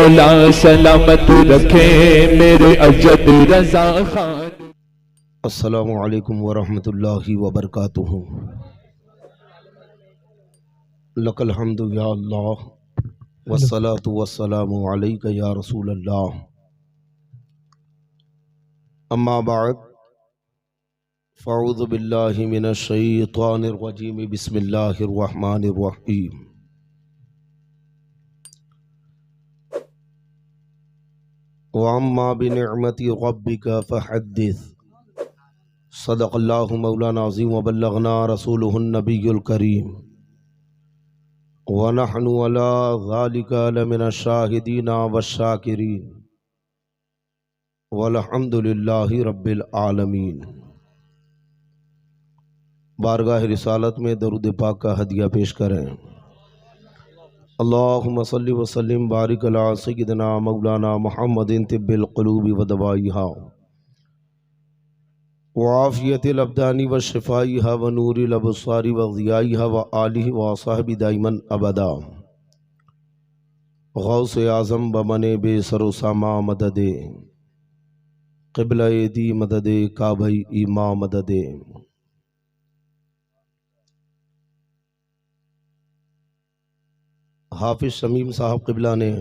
मौला सलामत रखे मेरे अजद रजा खान। अस्सलामु अलैकुम वरहमतुल्लाहि वबरकातुहू। लकल हम्दु या अल्लाह वस्सलातु वस्सलामु अलैका या रसूल अल्लाह। अम्मा बाद फ़अऊज़ु बिल्लाहि मिनश शैतानिर रजीम। बिस्मिल्लाहिर रहमानिर रहीम। व अम्मा बिनिअमति रब्बिका फ़हद्दिस। सदक़ल्लाहु मौलाना अज़ीम व बल्लगना रसूलुहुन नबियुल करीम व नहनु अला ज़ालिका लमिनश शाहिदीना वश्शाकिरीन वल्हम्दुलिल्लाहि रब्बिल आलमीन। बारगाह रिसालत में दरूद पाक का हदिया पेश करें। अल्लाहुम्मा सल्लि व सल्लिम बारिक अला सय्यिदना मौलाना मुहम्मदिन तिब्बिल क़ुलूबि व दवाइहा व आफ़ियतिल अब्दानी व शिफ़ाइहा व नूरिल अबसारी व ज़ियाइहा व आलिहि व असहाबि दाइमन अबदा। गौस आज़म बमने बेसरो सामा मददे क़िबला दी मददे काबई ईमा मददे। हाफिज शमीम साहब क़िबला ने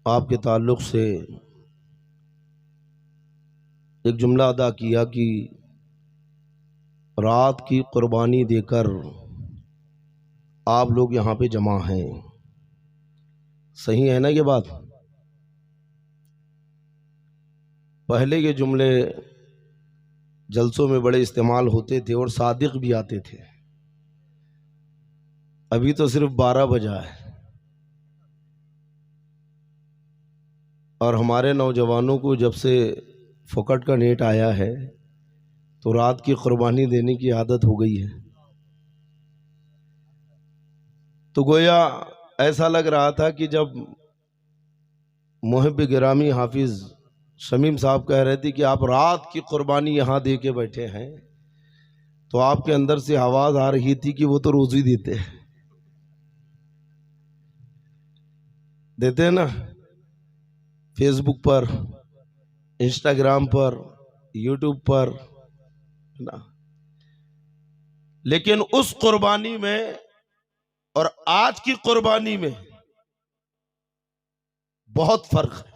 आपके ताल्लुक़ से एक जुमला अदा किया कि रात की कुर्बानी देकर आप लोग यहाँ पे जमा हैं। सही है ना ये बात? पहले ये जुमले जलसों में बड़े इस्तेमाल होते थे और सादिक भी आते थे। अभी तो सिर्फ 12 बजा है और हमारे नौजवानों को जब से फ़ुकट का नेट आया है तो रात की कुर्बानी देने की आदत हो गई है। तो गोया ऐसा लग रहा था कि जब मुहिब गिरामी हाफिज शमीम साहब कह रहे थे कि आप रात की कुर्बानी यहाँ दे के बैठे हैं, तो आपके अंदर से आवाज़ आ रही थी कि वो तो रोज़ ही देते हैं, देते हैं ना, फेसबुक पर, इंस्टाग्राम पर, यूट्यूब पर ना। लेकिन उस कुर्बानी में और आज की कुर्बानी में बहुत फर्क है।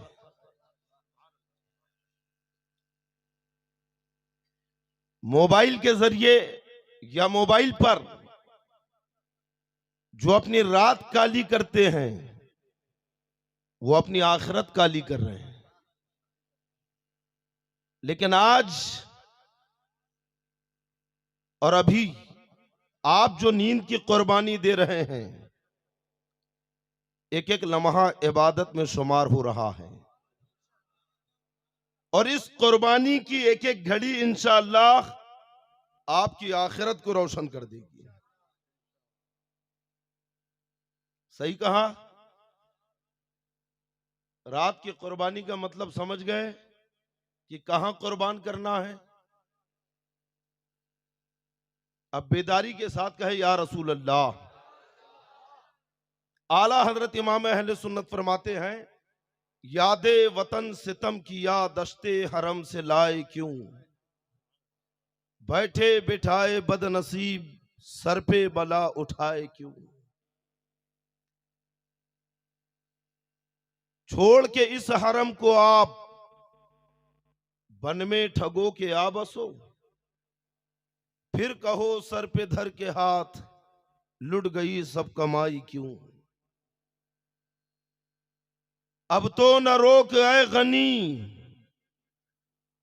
मोबाइल के जरिए या मोबाइल पर जो अपनी रात काली करते हैं वो अपनी आखिरत काली कर रहे हैं। लेकिन आज और अभी आप जो नींद की कुर्बानी दे रहे हैं, एक एक लम्हा इबादत में शुमार हो रहा है और इस कुर्बानी की एक एक घड़ी इंशाअल्लाह आपकी आखिरत को रोशन कर देगी। सही कहा? रात की कुर्बानी का मतलब समझ गए कि कहां कुर्बान करना है। अब बेदारी के साथ कहे या रसूल अल्लाह। आला हजरत इमाम अहले सुन्नत फरमाते हैं, यादे वतन सितम किया दश्ते हरम से लाए क्यों, बैठे बिठाए बदनसीब सर पे बला उठाए क्यों। छोड़ के इस हरम को आप बन में ठगो के आ बसो, फिर कहो सर पे धर के हाथ लुट गई सब कमाई क्यों। अब तो न रोक ऐ गनी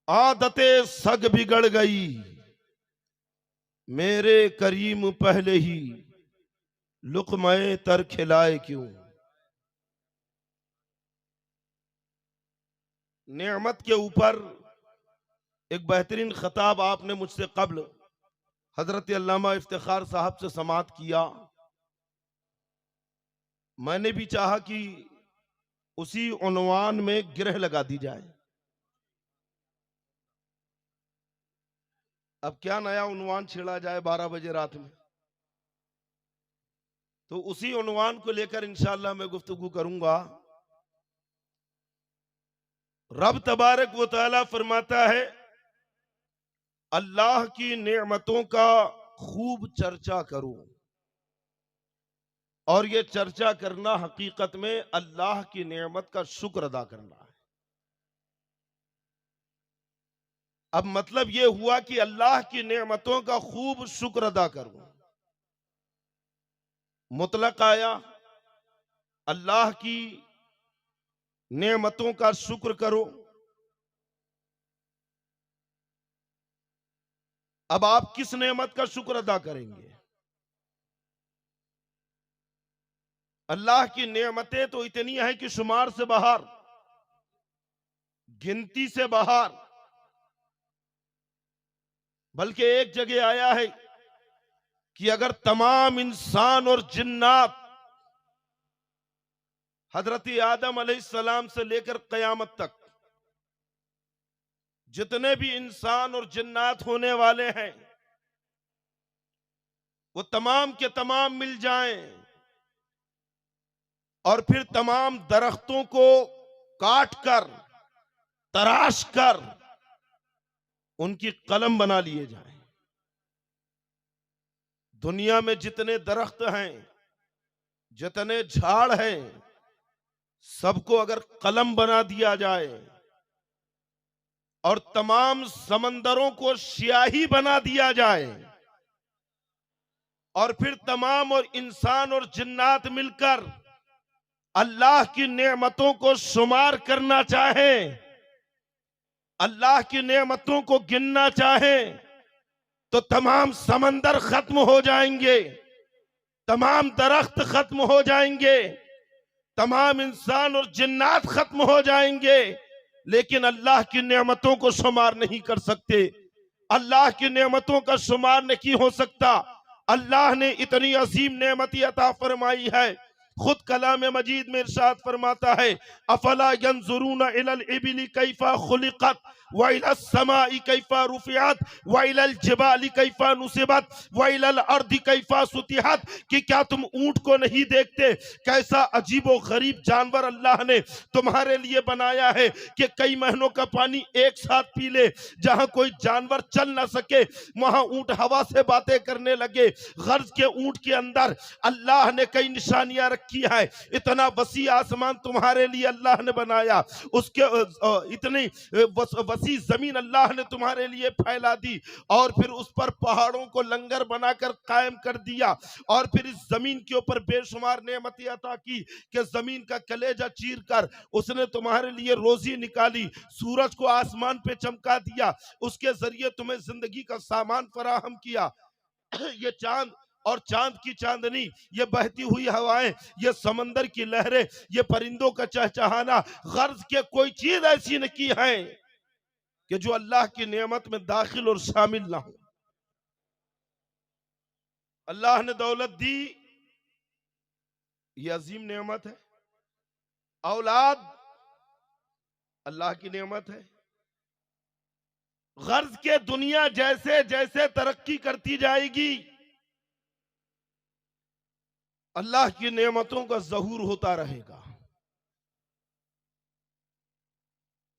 आदते सग बिगड़ गई, मेरे करीम पहले ही लुक़्मे तर खिलाए क्यों। नेमत के ऊपर एक बेहतरीन खिताब आपने मुझसे कब्ल हजरत अल्लामा इफ्तिखार साहब से समाअत किया। मैंने भी चाहा कि उसी उन्वान में गिरह लगा दी जाए। अब क्या नया उन्वान छेड़ा जाए 12 बजे रात में। तो उसी उन्वान को लेकर इंशाअल्लाह मैं गुफ्तगू करूंगा। रब तबारक व तआला फरमाता है, अल्लाह की नेमतों का खूब चर्चा करो। और ये चर्चा करना हकीकत में अल्लाह की नेमत का शुक्र अदा करना है। अब मतलब ये हुआ कि अल्लाह की नेमतों का खूब शुक्र अदा करो। मुतलक आया, अल्लाह की नेमतों का शुक्र करो। अब आप किस नेमत का शुक्र अदा करेंगे? अल्लाह की नेमतें तो इतनी हैं कि शुमार से बाहर, गिनती से बाहर। बल्कि एक जगह आया है कि अगर तमाम इंसान और जिन्नात हजरत आदम अलैहिस्सलाम से लेकर कयामत तक जितने भी इंसान और जिन्नात होने वाले हैं, वो तमाम के तमाम मिल जाएं और फिर तमाम दरख्तों को काट कर, तराश कर उनकी कलम बना लिए जाएं। दुनिया में जितने दरख्त हैं, जितने झाड़ हैं, सबको अगर कलम बना दिया जाए और तमाम समंदरों को स्याही बना दिया जाए और फिर तमाम और इंसान और जिन्नात मिलकर अल्लाह की नेमतों को शुमार करना चाहें, अल्लाह की नेमतों को गिनना चाहें, तो तमाम समंदर खत्म हो जाएंगे, तमाम दरख्त खत्म हो जाएंगे, तमाम इंसान और जिन्नात खत्म हो जाएंगे, लेकिन अल्लाह की नेमतों को शुमार नहीं कर सकते। अल्लाह की नेमतों का शुमार नहीं हो सकता। अल्लाह ने इतनी अजीम नेमत अता फरमाई है। खुद कलाम मजीद में इरशाद फरमाता है, अफला यंजुरून इलल इबिली कैफा खुलिकत व इलस समाई कैफा रुफियत व इलल जिबाली कैफा नुसिबत व इलल अर्दी कैफा सुतिहत, कि क्या तुम ऊंट को नहीं देखते, कैसा अजीबो गरीब जानवर अल्लाह ने तुम्हारे लिए बनाया है कि कई महीनों का पानी एक साथ पी ले। जहां कोई जानवर चल ना सके वहां ऊंट हवा से बातें करने लगे। गर्ज के ऊंट के अंदर अल्लाह ने कई निशानियां रखी है। इतना वसी आसमान तुम्हारे लिए अल्लाह ने बनाया, उसके इतनी वसी जमीन अल्लाह ने तुम्हारे लिए फैला दी और फिर उस पर पहाड़ों को लंगर बनाकर कायम कर दिया और फिर इस जमीन के ऊपर बेशुमार नेमतें अता की कि जमीन का कलेजा चीर कर उसने तुम्हारे लिए रोजी निकाली। सूरज को आसमान पे चमका दिया, उसके जरिए तुम्हें जिंदगी का सामान फराहम किया। ये चांद और चांद की चांदनी, ये बहती हुई हवाएं, ये समंदर की लहरें, ये परिंदों का चहचहाना, गर्ज के कोई चीज ऐसी नहीं है कि जो अल्लाह की नेमत में दाखिल और शामिल ना हो। अल्लाह ने दौलत दी, ये अजीम नेमत है। औलाद अल्लाह की नेमत है। गर्ज के दुनिया जैसे जैसे तरक्की करती जाएगी, अल्लाह की नेमतों का ज़हूर होता रहेगा।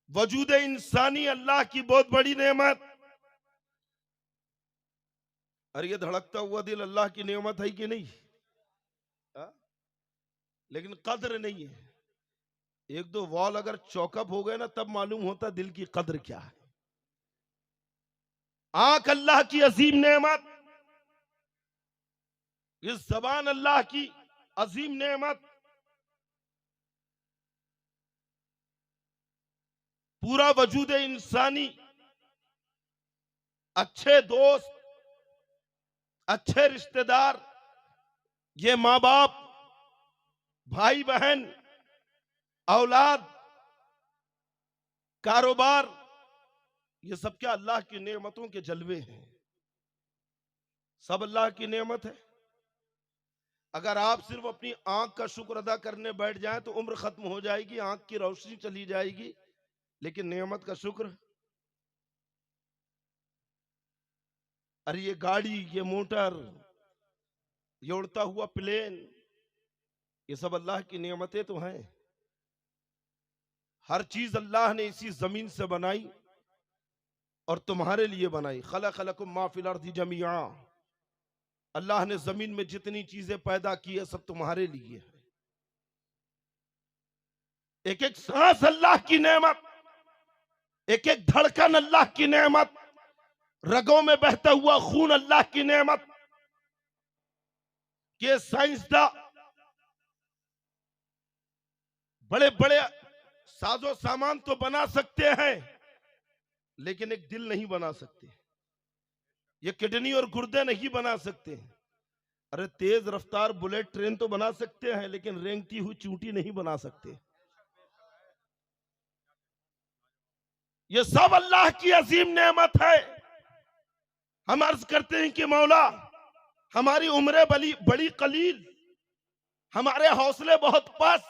वजूद इंसानी अल्लाह की बहुत बड़ी नेमत। अरे ये धड़कता हुआ दिल अल्लाह की नेमत है कि नहीं? हा? लेकिन कद्र नहीं है। एक दो वॉल अगर चौकअप हो गए ना, तब मालूम होता दिल की कद्र क्या है। आंख अल्लाह की अजीम नेमत, ये जबान अल्लाह की अजीम नेमत, पूरा वजूद इंसानी, अच्छे दोस्त, अच्छे रिश्तेदार, ये माँ बाप, भाई बहन, औलाद, कारोबार, ये सब क्या अल्लाह की नेमतों के जलवे हैं। सब अल्लाह की नेमत है। अगर आप सिर्फ अपनी आंख का शुक्र अदा करने बैठ जाएं तो उम्र खत्म हो जाएगी, आंख की रोशनी चली जाएगी, लेकिन नेमत का शुक्र। अरे ये गाड़ी, ये मोटर, ये उड़ता हुआ प्लेन, ये सब अल्लाह की नेमतें तो हैं। हर चीज अल्लाह ने इसी जमीन से बनाई और तुम्हारे लिए बनाई। खलक़लकुम मा फिल अर्दि जमीआ, अल्लाह ने जमीन में जितनी चीजें पैदा की है सब तुम्हारे लिए है। एक एक सांस अल्लाह की नेमत, एक एक धड़कन अल्लाह की नेमत, रगों में बहता हुआ खून अल्लाह की नेमत। के साइंसदां बड़े बड़े साजो सामान तो बना सकते हैं, लेकिन एक दिल नहीं बना सकते। ये किडनी और गुर्दे नहीं बना सकते। अरे तेज रफ्तार बुलेट ट्रेन तो बना सकते हैं, लेकिन रेंगती हुई चूंटी नहीं बना सकते। ये सब अल्लाह की अजीम नेमत है। हम अर्ज करते हैं कि मौला, हमारी उम्रें बड़ी कलील, हमारे हौसले बहुत पस्त,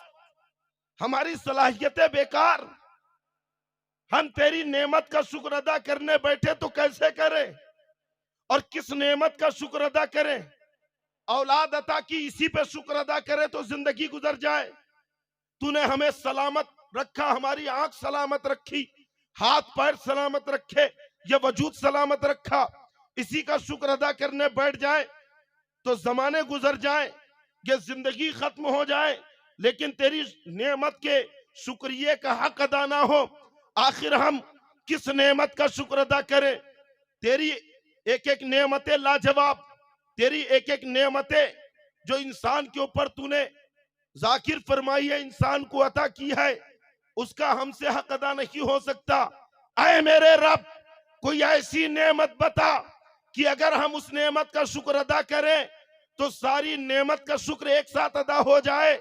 हमारी सलाहियतें बेकार। हम तेरी नेमत का शुक्र अदा करने बैठे तो कैसे करें, और किस नेमत का शुक्र अदा करें। औलाद अता की, इसी पे शुक्र अदा करें तो जिंदगी गुजर जाए। तूने हमें सलामत रखा, हमारी आंख सलामत रखी, हाथ पैर सलामत रखे, ये वजूद सलामत रखा। इसी का शुक्र अदा करने बैठ जाए तो जमाने गुजर जाए, ये जिंदगी खत्म हो जाए, लेकिन तेरी नेमत के शुक्रिये का हक अदा ना हो। आखिर हम किस नेमत का शुक्र अदा करें। तेरी एक एक नेमतें लाजवाब, तेरी एक एक नेमतें जो इंसान के ऊपर तूने जाकिर फरमाई है, इंसान को अता की है, उसका हमसे हक अदा नहीं हो सकता। ऐ मेरे रब, कोई ऐसी नेमत बता कि अगर हम उस नेमत का शुक्र अदा करें तो सारी नेमत का शुक्र एक साथ अदा हो जाए।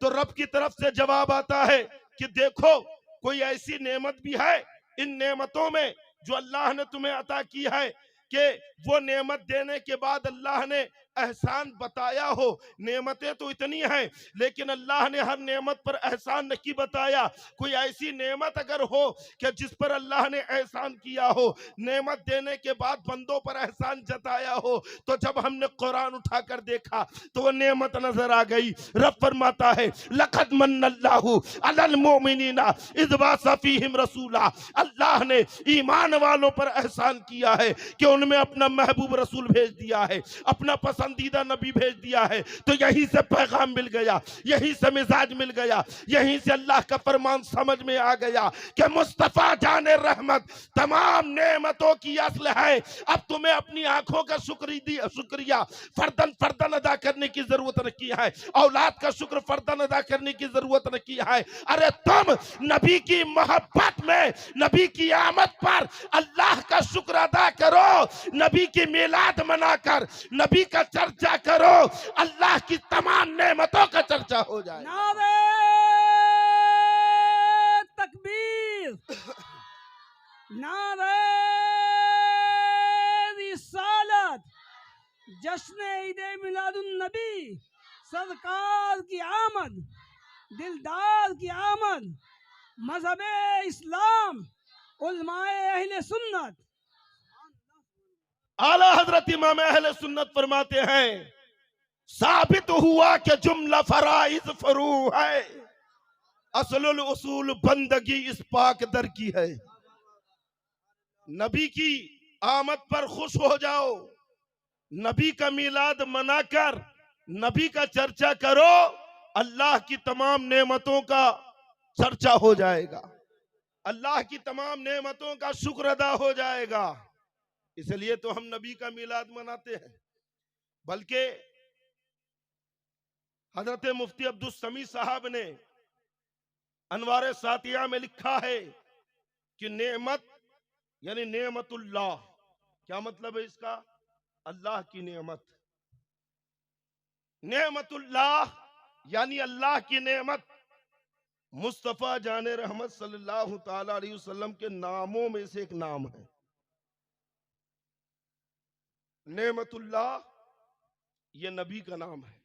तो रब की तरफ से जवाब आता है कि देखो, कोई ऐसी नेमत भी है इन नेमतों में जो अल्लाह ने तुम्हें अता की है कि वो नेमत देने के बाद अल्लाह ने एहसान बताया हो। नेमतें तो इतनी हैं, लेकिन अल्लाह ने हर नेमत पर एहसान नहीं बताया। कोई ऐसी नेमत अगर हो कि जिस पर अल्लाह ने एहसान किया हो, नेमत देने के बाद बंदों पर एहसान जताया हो, तो जब हमने कुरान उठाकर देखा तो वो नेमत नजर आ गई। रब फरमाता है, लक़द मन्नल्लाहु अलल मोमिनीना इज़ बअसा फ़ीहिम रसूला, अल्लाह ने ईमान वालों पर एहसान किया है कि उनमें अपना महबूब रसूल भेज दिया है, अपना पसंदीदा नबी भेज दिया है। तो यहीं से पैगाम मिल गया, यहीं से मिजाज मिल गया, यहीं से अल्लाह का फरमान समझ में आ गया कि मुस्तफा जाने रहमत तमाम नेमतों की असल है। अब तुम्हें अपनी आंखों का शुक्रिया फर्दन फर्दन अदा करने की जरूरत नहीं है, औलाद का शुक्र फर्दन अदा करने की जरूरत नहीं है। अरे तुम नबी की मोहब्बत में, नबी की आमद पर अल्लाह का शुक्र अदा करो, नबी की मिलाद मनाकर नबी का चर्चा करो, अल्लाह की तमाम नेमतों का चर्चा हो जाए। नारे तकबीर, नारे रिसालत, जश्न ईद मिलादुन नबी, सरकार की आमद, दिलदार की आमद, मजहब इस्लाम, उलमाए अहले सुन्नत। आला हजरत इमाम अहले सुन्नत फरमाते हैं, साबित हुआ कि जुमला फराइज फरू है, असलुल उसूल बंदगी इस पाक दर की है। नबी की आमद पर खुश हो जाओ, नबी का मिलाद मनाकर नबी का चर्चा करो, अल्लाह की तमाम नेमतों का चर्चा हो जाएगा, अल्लाह की तमाम नेमतों का शुक्र अदा हो जाएगा। इसलिए तो हम नबी का मिलाद मनाते हैं। बल्कि हजरत मुफ्ती अब्दुल समी साहब ने अनवार सातिया में लिखा है कि नेमत यानी नेमतुल्लाह, क्या मतलब है इसका? अल्लाह की नेमत। नेमतुल्लाह यानी अल्लाह की नेमत मुस्तफा जाने रहमत सल्लल्लाहु ताला अलैहि वसल्लम के नामों में से एक नाम है। नेमतुल्लाह ये नबी का नाम है,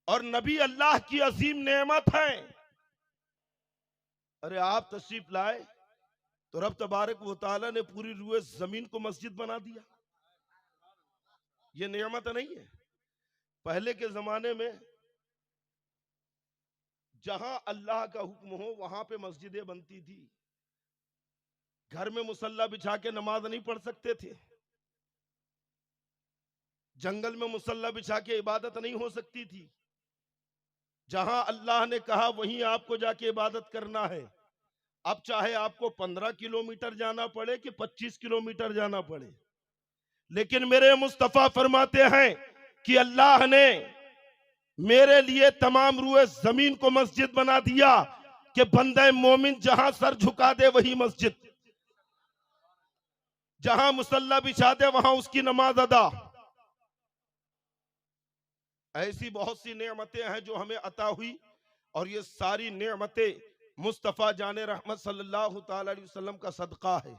और नबी अल्लाह की अजीम नेमत है। अरे आप तशरीफ लाए तो रब तबारक व तआला ने पूरी रूए जमीन को मस्जिद बना दिया। ये नेमत नहीं है? पहले के जमाने में जहां अल्लाह का हुक्म हो वहां पे मस्जिदें बनती थी। घर में मुसल्ला बिछा के नमाज नहीं पढ़ सकते थे, जंगल में मुसल्ला बिछा के इबादत नहीं हो सकती थी। जहां अल्लाह ने कहा वहीं आपको जाके इबादत करना है। अब चाहे आपको 15 किलोमीटर जाना पड़े कि 25 किलोमीटर जाना पड़े, लेकिन मेरे मुस्तफा फरमाते हैं कि अल्लाह ने मेरे लिए तमाम रूए जमीन को मस्जिद बना दिया कि बंदे मोमिन जहां सर झुका दे वही मस्जिद, जहां मुसल्ला बिछा दे वहां उसकी नमाज अदा। ऐसी बहुत सी नेमतें हैं जो हमें अता हुई, और ये सारी नेमतें मुस्तफ़ा जाने रहमत सल्लल्लाहु ताला अलैहि वसल्लम का सदका है।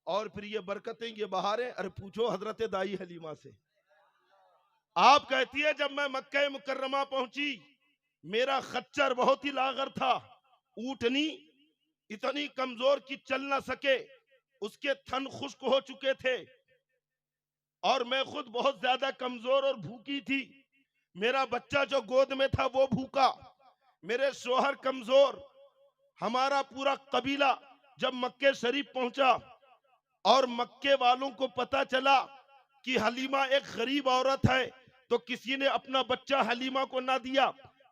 और फिर ये बरकतें, ये बहारें, अरे पूछो हजरत दाई हलीमा से। आप कहती है जब मैं मक्का मुकर्रमा पहुंची मेरा खच्चर बहुत ही लागर था, ऊँटनी इतनी कमजोर कि चल ना सके, उसके थन खुश्क हो चुके थे, और मैं खुद बहुत ज्यादा कमजोर और भूखी थी। मेरा बच्चा जो गोद में था वो भूखा, मेरे शोहर कमजोर। हमारा पूरा कबीला जब मक्के शरीफ पहुंचा और मक्के वालों को पता चला कि हलीमा एक गरीब औरत है, तो किसी ने अपना बच्चा हलीमा को ना दिया,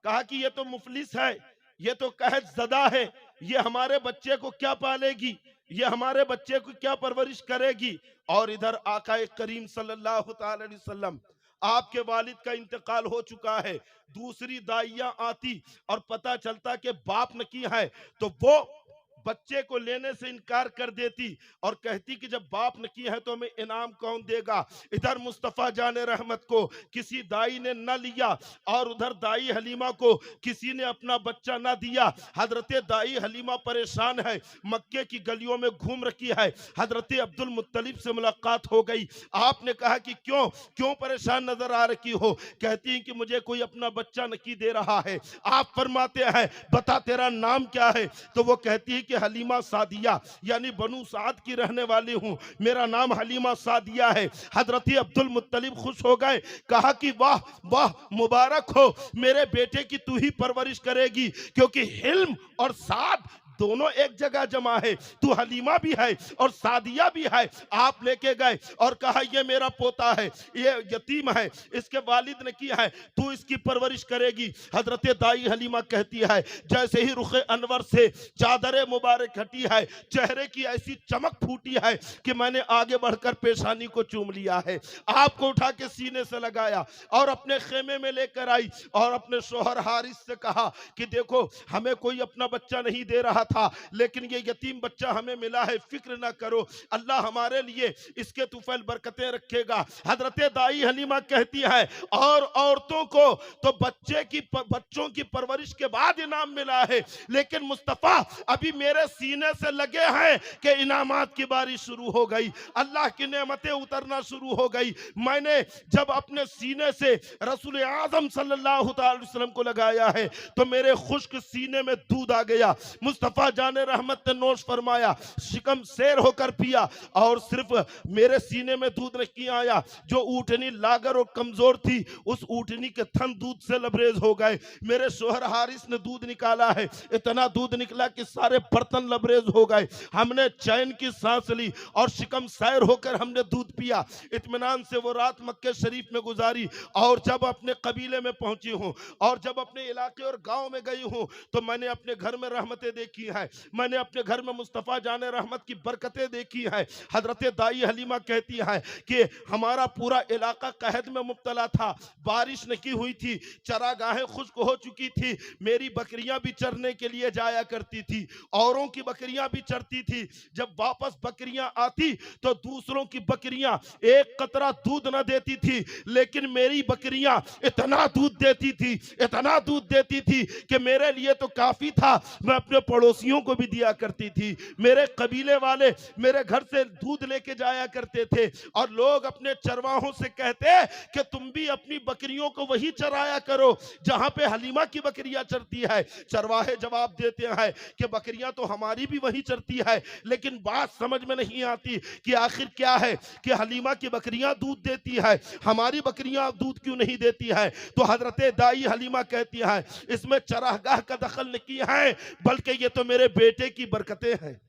कहा कि ये तो मुफलिस है, ये तो कहत ज़दा है, ये हमारे बच्चे को क्या पालेगी, ये हमारे बच्चे को क्या परवरिश करेगी। और इधर आका करीम सल्लल्लाहु ताला अलैहि वसल्लम, आपके वालिद का इंतकाल हो चुका है, दूसरी दाइयां आती और पता चलता कि बाप ने की है, तो वो बच्चे को लेने से इनकार कर देती और कहती कि जब बाप ने की है तो हमें इनाम कौन देगा। इधर मुस्तफ़ा जाने रहमत को किसी दाई ने न लिया और उधर दाई हलीमा को किसी ने अपना बच्चा न दिया। हजरत दाई हलीमा परेशान है, मक्के की गलियों में घूम रखी है। हजरत अब्दुल मुत्तलिब से मुलाकात हो गई। आपने कहा कि क्यों परेशान नजर आ रही हो? कहती हैं कि मुझे कोई अपना बच्चा नहीं दे रहा है। आप फरमाते हैं बता तेरा नाम क्या है? तो वो कहती है कि हलीमा सादिया, यानी बनु साद की रहने वाली हूं, मेरा नाम हलीमा सादिया है। हजरत अब्दुल मुत्तलिब खुश हो गए, कहा कि वाह वाह, मुबारक हो, मेरे बेटे की तू ही परवरिश करेगी, क्योंकि हिल्म और साद दोनों एक जगह जमा है, तू हलीमा भी है और सादिया भी है। आप लेके गए और कहा ये मेरा पोता है, ये यतीम है, इसके वालिद ने किया है, तू इसकी परवरिश करेगी। हजरत दाई हलीमा कहती है जैसे ही रुखे अनवर से चादर मुबारक हटी है, चेहरे की ऐसी चमक फूटी है कि मैंने आगे बढ़कर पेशानी को चूम लिया है। आपको उठा के सीने से लगाया और अपने खेमे में लेकर आई और अपने शोहर हारिस से कहा कि देखो हमें कोई अपना बच्चा नहीं दे रहा था, लेकिन ये यतीम बच्चा हमें मिला है, फिक्र ना करो, अल्लाह हमारे लिए इसके तुफैल बरकतें रखेगा। हजरत दाई हलीमा कहती है और औरतों को तो बच्चों की परवरिश के बाद इनाम मिला है, लेकिन मुस्तफा अभी मेरे सीने से लगे हैं कि इनामात की बारी शुरू हो गई, अल्लाह की नेमतें उतरना शुरू हो गई। मैंने जब अपने सीने से रसूल आज़म सल्लल्लाहु अलैहि वसल्लम को लगाया है तो मेरे खुश्क सीने में दूध आ गया। मुस्तफा जाने रहमत ने नोश फरमाया, शिकम शेर होकर पिया, और सिर्फ मेरे सीने में दूध नहीं आया, जो ऊँटनी लागर और कमजोर थी उस ऊँटनी के थन दूध से लबरेज हो गए। मेरे शोहर हारिस ने दूध निकाला है, इतना दूध निकला कि सारे बर्तन लबरेज हो गए। हमने चैन की सांस ली और शिकम सैर होकर हमने दूध पिया। इत्मीनान से वो रात मक्के शरीफ में गुजारी, और जब अपने कबीले में पहुंची हूं और जब अपने इलाके और गांव में गई हूं तो मैंने अपने घर में रहमतें देखी है, मैंने अपने घर में मुस्तफ़ा जाने रहमत की बरकतें देखी है। हजरत दाई हलीमा कहती है कि हमारा पूरा इलाका कहत में मुब्तला था, बारिश नहीं हुई थी, चरागाहें खुश्क हो चुकी थी, मेरी बकरियां भी चरने के लिए जाया करती थी, औरों की बकरियां भी चरती थी। जब वापस बकरियां आती तो दूसरों की बकरियां एक कतरा दूध न देती थी, लेकिन मेरी बकरियां इतना दूध देती थी, इतना दूध देती थी कि मेरे लिए तो काफी था, मैं अपने पड़ोस पड़ोसियों को भी दिया करती थी। मेरे कबीले वाले मेरे घर से दूध लेके जाया करते थे और लोग अपने चरवाहों से कहते कि तुम भी अपनी बकरियों को वही चराया करो जहां पे हलीमा की बकरियां चरती है। चरवाहे जवाब देते हैं कि बकरियां तो हमारी भी वही चरती है, लेकिन बात समझ में नहीं आती कि आखिर क्या है कि हलीमा की बकरियां दूध देती है, हमारी बकरियां दूध क्यों नहीं देती है। तो हजरत दाई हलीमा कहती है इसमें चरागाह का दखल नहीं है, बल्कि ये तो मेरे बेटे की बरकतें हैं,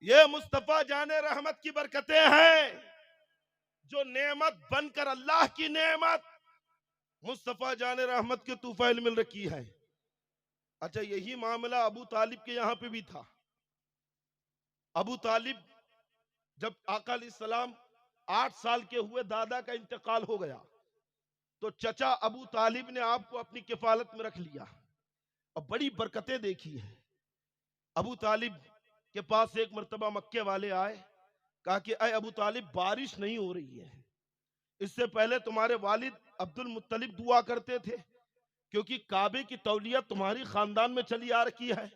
ये मुस्तफा जाने रहमत की बरकतें हैं जो नेमत बनकर अल्लाह की नेमत मुस्तफा जाने रहमत के तूफैल मिल रखी है। अच्छा, यही मामला अबू तालिब के यहां पे भी था। अबू तालिब जब आका अलैहिस्सलाम 8 साल के हुए, दादा का इंतकाल हो गया, तो चचा अबू तालिब ने आपको अपनी किफालत में रख लिया और बड़ी बरकतें देखी है। अबू तालिब के पास एक मर्तबा मक्के वाले आए, कहा कि अय अबू तालिब, बारिश नहीं हो रही है, इससे पहले तुम्हारे वालिद अब्दुल मुत्तलिब दुआ करते थे, क्योंकि काबे की तौलियत तुम्हारी खानदान में चली आ रखी है,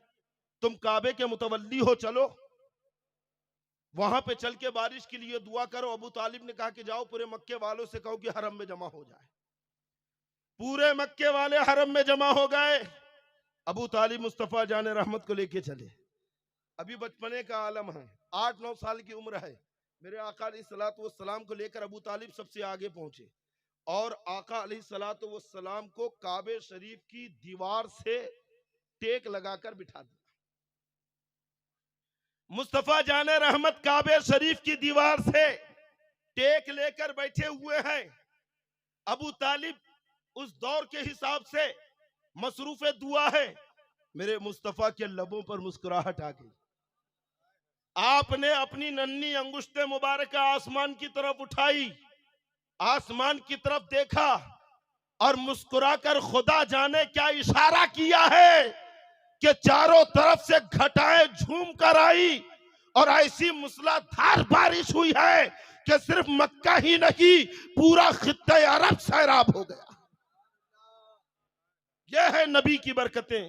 तुम काबे के मुतवल्ली हो, चलो वहां पे चल के बारिश के लिए दुआ करो। अबू तालिब ने कहा कि जाओ पूरे मक्के वालों से कहो कि हरम में जमा हो जाए। पूरे मक्के वाले हरम में जमा हो गए। अबू तालिब मुस्तफा जाने रहमत को लेके चले। अभी बचपने का आलम है, 8-9 साल की उम्र है। मेरे आका अलैहिस्सलातु वस्सलाम को लेकर अबू तालिब सबसे आगे पहुंचे और आका अलैहिस्सलातु वस्सलाम को काबे शरीफ की दीवार से टेक लगाकर बिठा दिया। मुस्तफा जाने रहमत काबे शरीफ की दीवार से टेक लेकर बैठे हुए हैं। अबू तालिब उस दौर के हिसाब से मसरूफ दुआ है। मेरे मुस्तफा के लबों पर मुस्कुराहट आ गई। आपने अपनी नन्ही अंगुष्ठे मुबारक आसमान की तरफ उठाई, आसमान की तरफ देखा और मुस्कुराकर खुदा जाने क्या इशारा किया है कि चारों तरफ से घटाएं झूम कर आई और ऐसी मूसलाधार बारिश हुई है कि सिर्फ मक्का ही नहीं, पूरा खित्ते अरब सैराब हो गया। यह है नबी की बरकतें।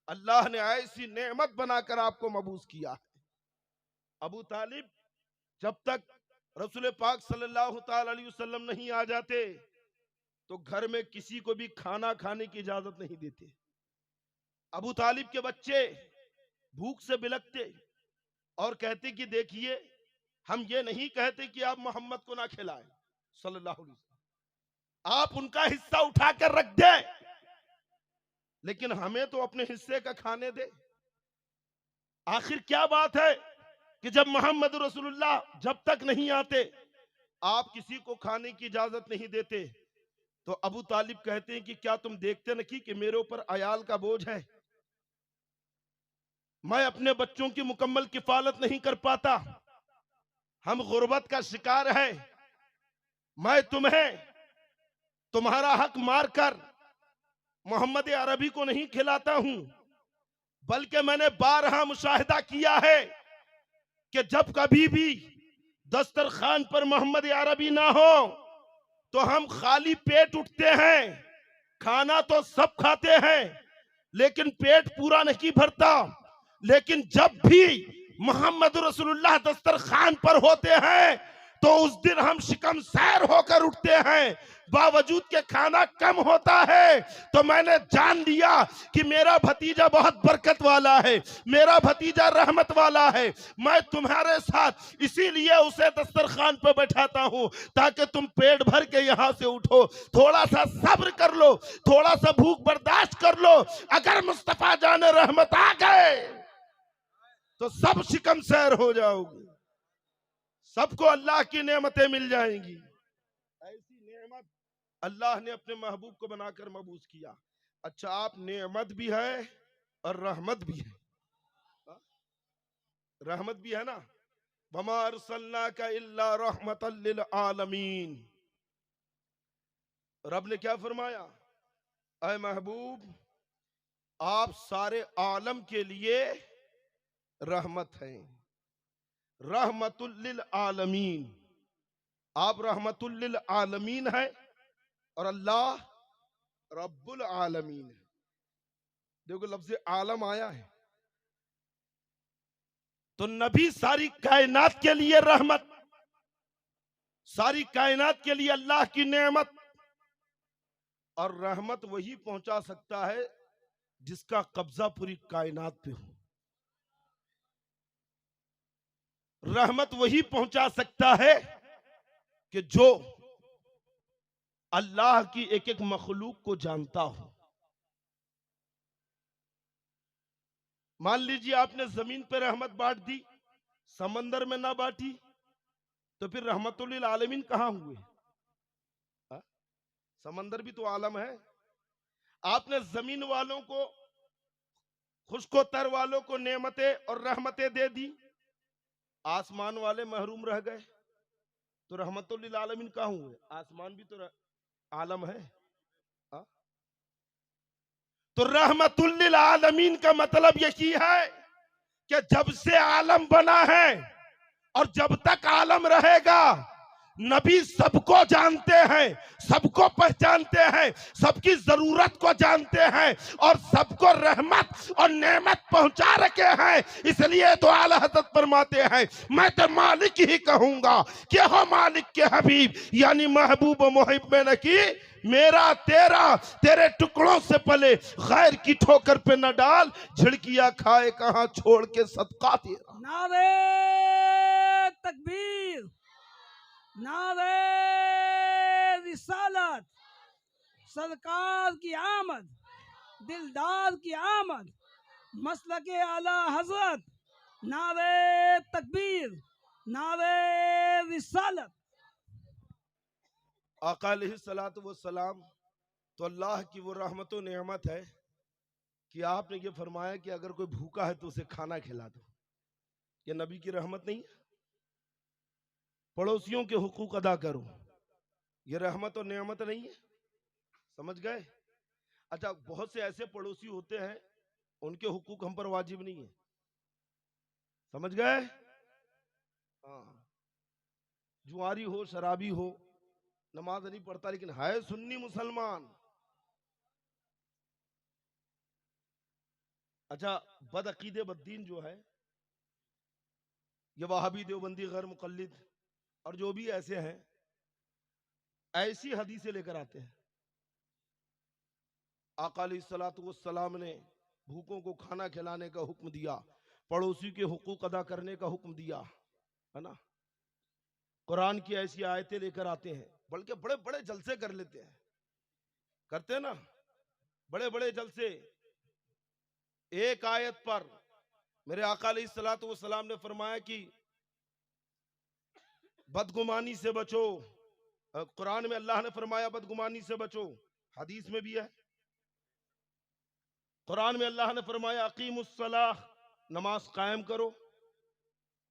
अल्लाह ने ऐसी नेमत बनाकर आपको मबूस किया है। अबू तालिब जब तक रसूल पाक सल्लल्लाहु अलैहि वसल्लम नहीं आ जाते तो घर में किसी को भी खाना खाने की इजाजत नहीं देते। अबू तालिब के बच्चे भूख से बिलखते और कहते कि देखिए, हम ये नहीं कहते कि आप मोहम्मद को ना खिलाएं सल्लल्लाहु अलैहि वसल्लम, आप उनका हिस्सा उठाकर रख दें, लेकिन हमें तो अपने हिस्से का खाने दे। आखिर क्या बात है कि जब मोहम्मद रसूलुल्लाह जब तक नहीं आते आप किसी को खाने की इजाजत नहीं देते। तो अबू तालिब कहते हैं कि क्या तुम देखते नहीं कि मेरे ऊपर अयाल का बोझ है, मैं अपने बच्चों की मुकम्मल किफालत नहीं कर पाता, हम गुर्बत का शिकार है, मैं तुम्हें तुम्हारा हक मारकर मोहम्मद अरबी को नहीं खिलाता हूं, बल्कि मैंने बारहा मुशाहिदा किया है कि जब कभी भी दस्तरखान पर मोहम्मद अरबी ना हो तो हम खाली पेट उठते हैं। खाना तो सब खाते हैं लेकिन पेट पूरा नहीं भरता। लेकिन जब भी मोहम्मद रसूलुल्लाह दस्तरखान पर होते हैं तो उस दिन हम शिकम सैर होकर उठते हैं, बावजूद के खाना कम होता है। तो मैंने जान लिया कि मेरा भतीजा बहुत बरकत वाला है, मेरा भतीजा रहमत वाला है, मैं तुम्हारे साथ इसीलिए उसे दस्तरखान पर बैठाता हूं ताकि तुम पेट भर के यहां से उठो। थोड़ा सा सब्र कर लो, थोड़ा सा भूख बर्दाश्त कर लो। अगर मुस्तफा जाने रहमत आ गए तो सब शिकम सैर हो जाओगे, सबको अल्लाह की नेमतें मिल जाएंगी। ऐसी नेमत अल्लाह ने अपने महबूब को बनाकर मबूस किया। अच्छा, आप नेमत भी है और रहमत भी है। रहमत भी है ना, वमा अरसलनाका इल्ला रहमतल लिल आलमीन। रब ने क्या फरमाया, ऐ महबूब आप सारे आलम के लिए रहमत हैं, रहमतुल लिल आलमीन। आप रहमतुल लिल आलमीन है और अल्लाह रब्बुल आलमीन है। देखो लफ्ज़ आलम आया है, तो नबी सारी कायनात के लिए रहमत, सारी कायनात के लिए अल्लाह की नेमत। और रहमत वही पहुंचा सकता है जिसका कब्जा पूरी कायनात पे हो। रहमत वही पहुंचा सकता है कि जो अल्लाह की एक एक मखलूक को जानता हो। मान लीजिए आपने जमीन पे रहमत बांट दी, समंदर में ना बांटी, तो फिर रहमतुल लिल आलमीन कहां हुए? हा? समंदर भी तो आलम है। आपने जमीन वालों को, खुश्को तर वालों को नेमतें और रहमतें दे दी, आसमान वाले महरूम रह गए, तो रहमतुल लिल आलमीन कहां हुए? आसमान भी तो आलम है। हा? तो रहमतुल लिल आलमीन का मतलब यही है कि जब से आलम बना है और जब तक आलम रहेगा, नबी सबको जानते हैं, सबको पहचानते हैं, सबकी जरूरत को जानते हैं और सबको रहमत और नेमत पहुंचा रखे हैं। इसलिए तो आला हज़रत फरमाते हैं, मैं तो मालिक ही कहूंगा कि हो मालिक के हबीब, यानी महबूब मुहिब में न की मेरा तेरा, तेरे टुकड़ों से पले गैर की ठोकर पे न डाल, झिड़कियां खाए कहां छोड़ के सदका तेरा। नारे तकबीर, नारे रिसालत, सरकार की आमद, दिलदार की आमद, मसलके आला हजरत, नारे तकबीर, नारे रिसालत। आका अलैहिस्सलातु वस्सलाम, तो अल्लाह की वो रहमत व नेमत है कि आपने ये फरमाया कि अगर कोई भूखा है तो उसे खाना खिला दो। ये नबी की रहमत नहीं है? पड़ोसियों के हुकूक अदा करो, ये रहमत और नेमत नहीं है? समझ गए? अच्छा, बहुत से ऐसे पड़ोसी होते हैं उनके हुकूक हम पर वाजिब नहीं है। समझ गए? हाँ, जुआरी हो, शराबी हो, नमाज नहीं पढ़ता लेकिन है सुन्नी मुसलमान। अच्छा, बदअकीदे बद्दीन जो है, ये वहाबी, देवबंदी, गैर मुकल्लिद और जो भी ऐसे हैं, ऐसी हदीसें लेकर आते हैं आका अलैहिस्सलातु वस्सलाम ने भूखों को खाना खिलाने का हुक्म दिया, पड़ोसी के हुकूक अदा करने का हुक्म दिया, है ना। कुरान की ऐसी आयतें लेकर आते हैं, बल्कि बड़े बड़े जलसे कर लेते हैं, करते हैं ना, बड़े बड़े जलसे। एक आयत पर मेरे आका अलैहिस्सलातु वस्सलाम ने फरमाया कि बदगुमानी से बचो। कुरान में अल्लाह ने फरमाया बदगुमानी से बचो, हदीस में भी है। कुरान में अल्लाह ने फरमाया अकीमुस्सलाह, नमाज कायम करो।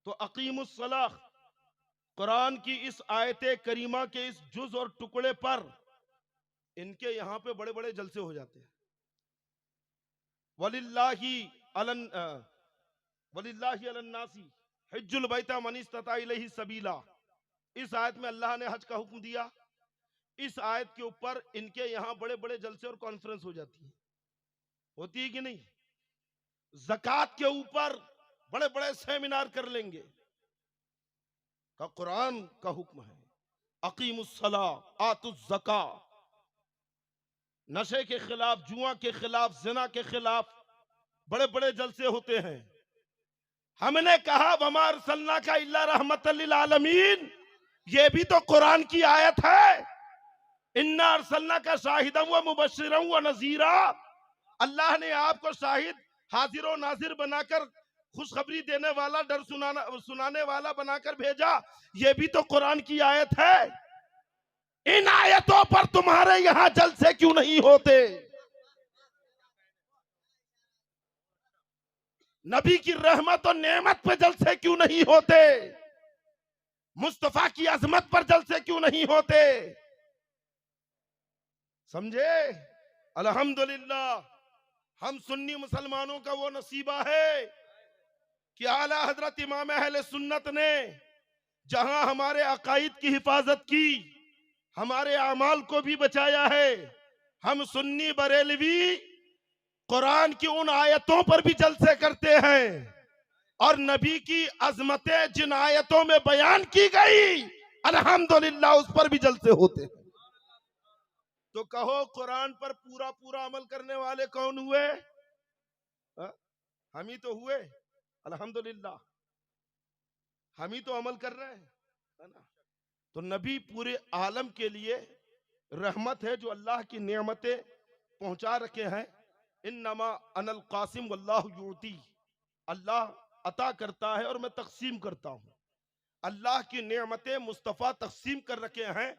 तो अकीमुस्सलाह, कुरान की इस आयते करीमा के इस जुज और टुकड़े पर इनके यहां पे बड़े बड़े जलसे हो जाते हैं। वलिल्लाही अलन नासी हिज्जुल बैता मन इस्तता इलैहि सबीला। इस आयत में अल्लाह ने हज का हुक्म दिया। इस आयत के ऊपर इनके यहां बड़े बड़े जलसे और कॉन्फ्रेंस हो जाती है, होती है कि नहीं? ज़कात के ऊपर बड़े बड़े सेमिनार कर लेंगे, का कुरान का हुक्म है अकीमुस्सला आतुज़ ज़का। नशे के खिलाफ, जुआ के खिलाफ, जिना के खिलाफ बड़े बड़े जलसे होते हैं। हमने कहा वमा अरसलनाका इल्ला रहमतल लिल आलमीन, ये भी तो कुरान की आयत है। इन्ना अरसलनाका शाहिदन व मुबश्शिरन व नज़ीरा, अल्लाह ने आपको शाहिद, हाजिर और नाजिर बनाकर, खुशखबरी देने वाला, डर सुनाने वाला बनाकर भेजा। ये भी तो कुरान की आयत है। इन आयतों पर तुम्हारे यहां जलसे क्यों नहीं होते? नबी की रहमत और नेमत पे जलसे क्यों नहीं होते? मुस्तफा की अजमत पर जलसे क्यों नहीं होते? समझे? अल्हम्दुलिल्लाह, हम सुन्नी मुसलमानों का वो नसीबा है कि आला हजरत इमाम अहले सुन्नत ने जहां हमारे अकाईद की हिफाजत की, हमारे अमाल को भी बचाया है। हम सुन्नी बरेलवी कुरान की उन आयतों पर भी जलसे करते हैं और नबी की अजमतें जिन आयतों में बयान की गई अल्हम्दुलिल्लाह उस पर भी जलसे होते हैं। तो कहो कुरान पर पूरा पूरा अमल करने वाले कौन हुए? हम ही तो हुए अल्हम्दुलिल्लाह, हम ही तो अमल कर रहे हैं, है ना। तो नबी पूरे आलम के लिए रहमत है जो अल्लाह की नेमतें पहुंचा रखे हैं। इन्नमा अनल कासिम वल्लाहु युती, अल्लाह अता करता है और मैं तकसीम करता हूं। अल्लाह की नेमतें मुस्तफ़ा तकसीम कर रखे हैं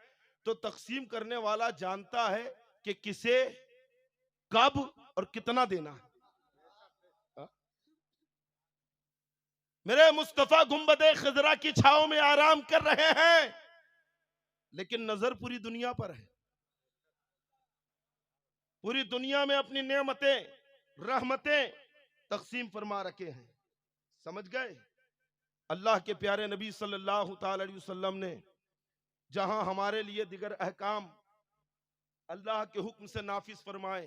तो तकसीम करने वाला जानता है कि किसे कब और कितना देना है। मेरे मुस्तफ़ा गुंबदे खिजरा की छाओं में आराम कर रहे हैं लेकिन नजर पूरी दुनिया पर है। पूरी दुनिया में अपनी नेमतें रहमतें तकसीम फरमा रखे हैं। समझ गए? अल्लाह के प्यारे नबी सल्लल्लाहु अलैहि वसल्लम ने जहां हमारे लिए दिगर अहकाम अल्लाह के हुक्म से नाफिज फरमाए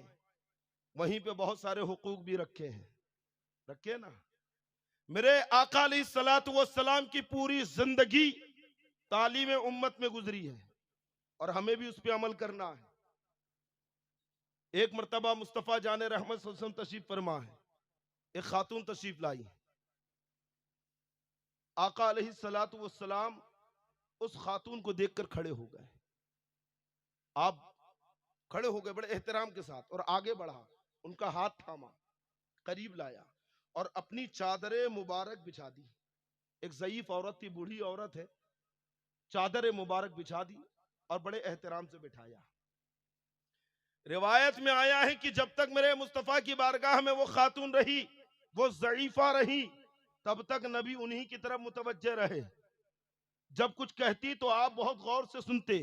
वहीं पे बहुत सारे हुकूक भी रखे हैं। रखे ना। मेरे आका अलैहिस्सलातु वस्सलाम की पूरी जिंदगी तालीम उम्मत में गुजरी है और हमें भी उस पर अमल करना है। एक मर्तबा मुस्तफ़ा जाने रहमत सल्लल्लाहु अलैहि वसल्लम तशरीफ फरमा है, एक खातून तशरीफ लाई। आका अलैहिस्सलातु वस्सलाम उस खातून को देखकर खड़े हो गए। आप खड़े हो गए बड़े एहतराम के साथ और आगे बढ़ा, उनका हाथ थामा, करीब लाया और अपनी चादर मुबारक बिछा दी। एक ज़ईफ औरत थी, बूढ़ी औरत है, चादर मुबारक बिछा दी और बड़े एहतराम से बिठाया। रिवायत में आया है कि जब तक मेरे मुस्तफ़ा की बारगाह में वो खातून रही, वो ज़ईफा रही, तब तक नबी उन्हीं की तरफ मुतवज्जे रहे। जब कुछ कहती तो आप बहुत गौर से सुनते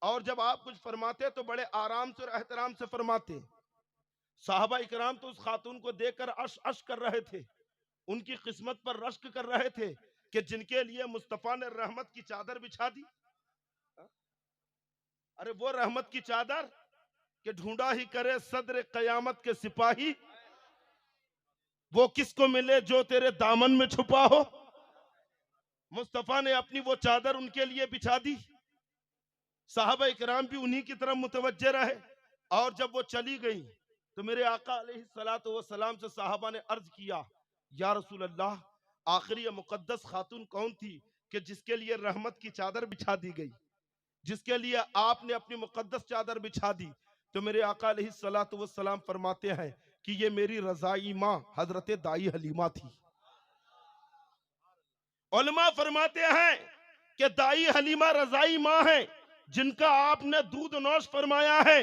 और जब आप कुछ फरमाते तो बड़े आराम से और एहतराम से फरमाते। साहबा इकराम तो उस खातून को देखकर अश अश कर रहे थे, उनकी किस्मत पर रश्क कर रहे थे कि जिनके लिए मुस्तफ़ा ने रहमत की चादर बिछा दी। अरे वो रहमत की चादर कि ढूंढा ही करे सदर कयामत के सिपाही, वो किसको मिले जो तेरे दामन में छुपा हो। मुस्तफ़ा ने अपनी वो चादर उनके लिए बिछा दी। साहबा इकराम भी उन्हीं की तरफ मुतवज्जे रहे और जब वो चली गई तो मेरे आका अलैहिस्सलातु वस्सलाम से साहबा ने अर्ज किया, या रसूल अल्लाह, आखिरी मुकद्दस खातून कौन थी कि जिसके लिए रहमत की चादर बिछा दी गई, जिसके लिए आपने अपनी मुकद्दस चादर बिछा दी? तो मेरे आका अलैहिस्सलातु वस्सलाम फरमाते हैं कि ये मेरी रज़ाई माँ हजरत दाई हलीमा थी। उलमा फरमाते हैं कि दाई हलीमा रज़ाई माँ है जिनका आपने दूध नौश फरमाया है।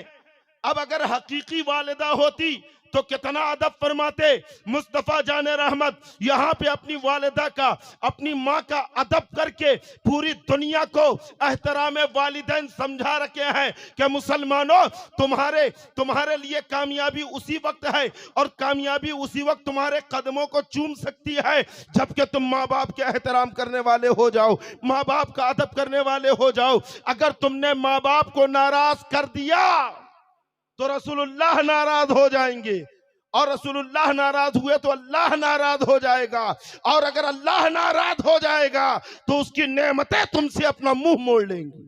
अब अगर हकीकी वालिदा होती तो कितना अदब फरमाते। मुस्तफ़ा जाने रहमत यहाँ पे अपनी वालिदा का, अपनी माँ का अदब करके पूरी दुनिया को एहतराम वालिदैन समझा रखे हैं कि मुसलमानों, तुम्हारे लिए कामयाबी उसी वक्त है और कामयाबी उसी वक्त तुम्हारे कदमों को चूम सकती है जबकि तुम माँ बाप के एहतराम करने वाले हो जाओ, माँ बाप का अदब करने वाले हो जाओ। अगर तुमने माँ बाप को नाराज कर दिया तो रसूलुल्लाह नाराज हो जाएंगे और रसूलुल्लाह नाराज हुए तो अल्लाह नाराज हो जाएगा और अगर अल्लाह नाराज हो जाएगा तो उसकी नेमतें तुमसे अपना मुंह मोड़ लेंगी।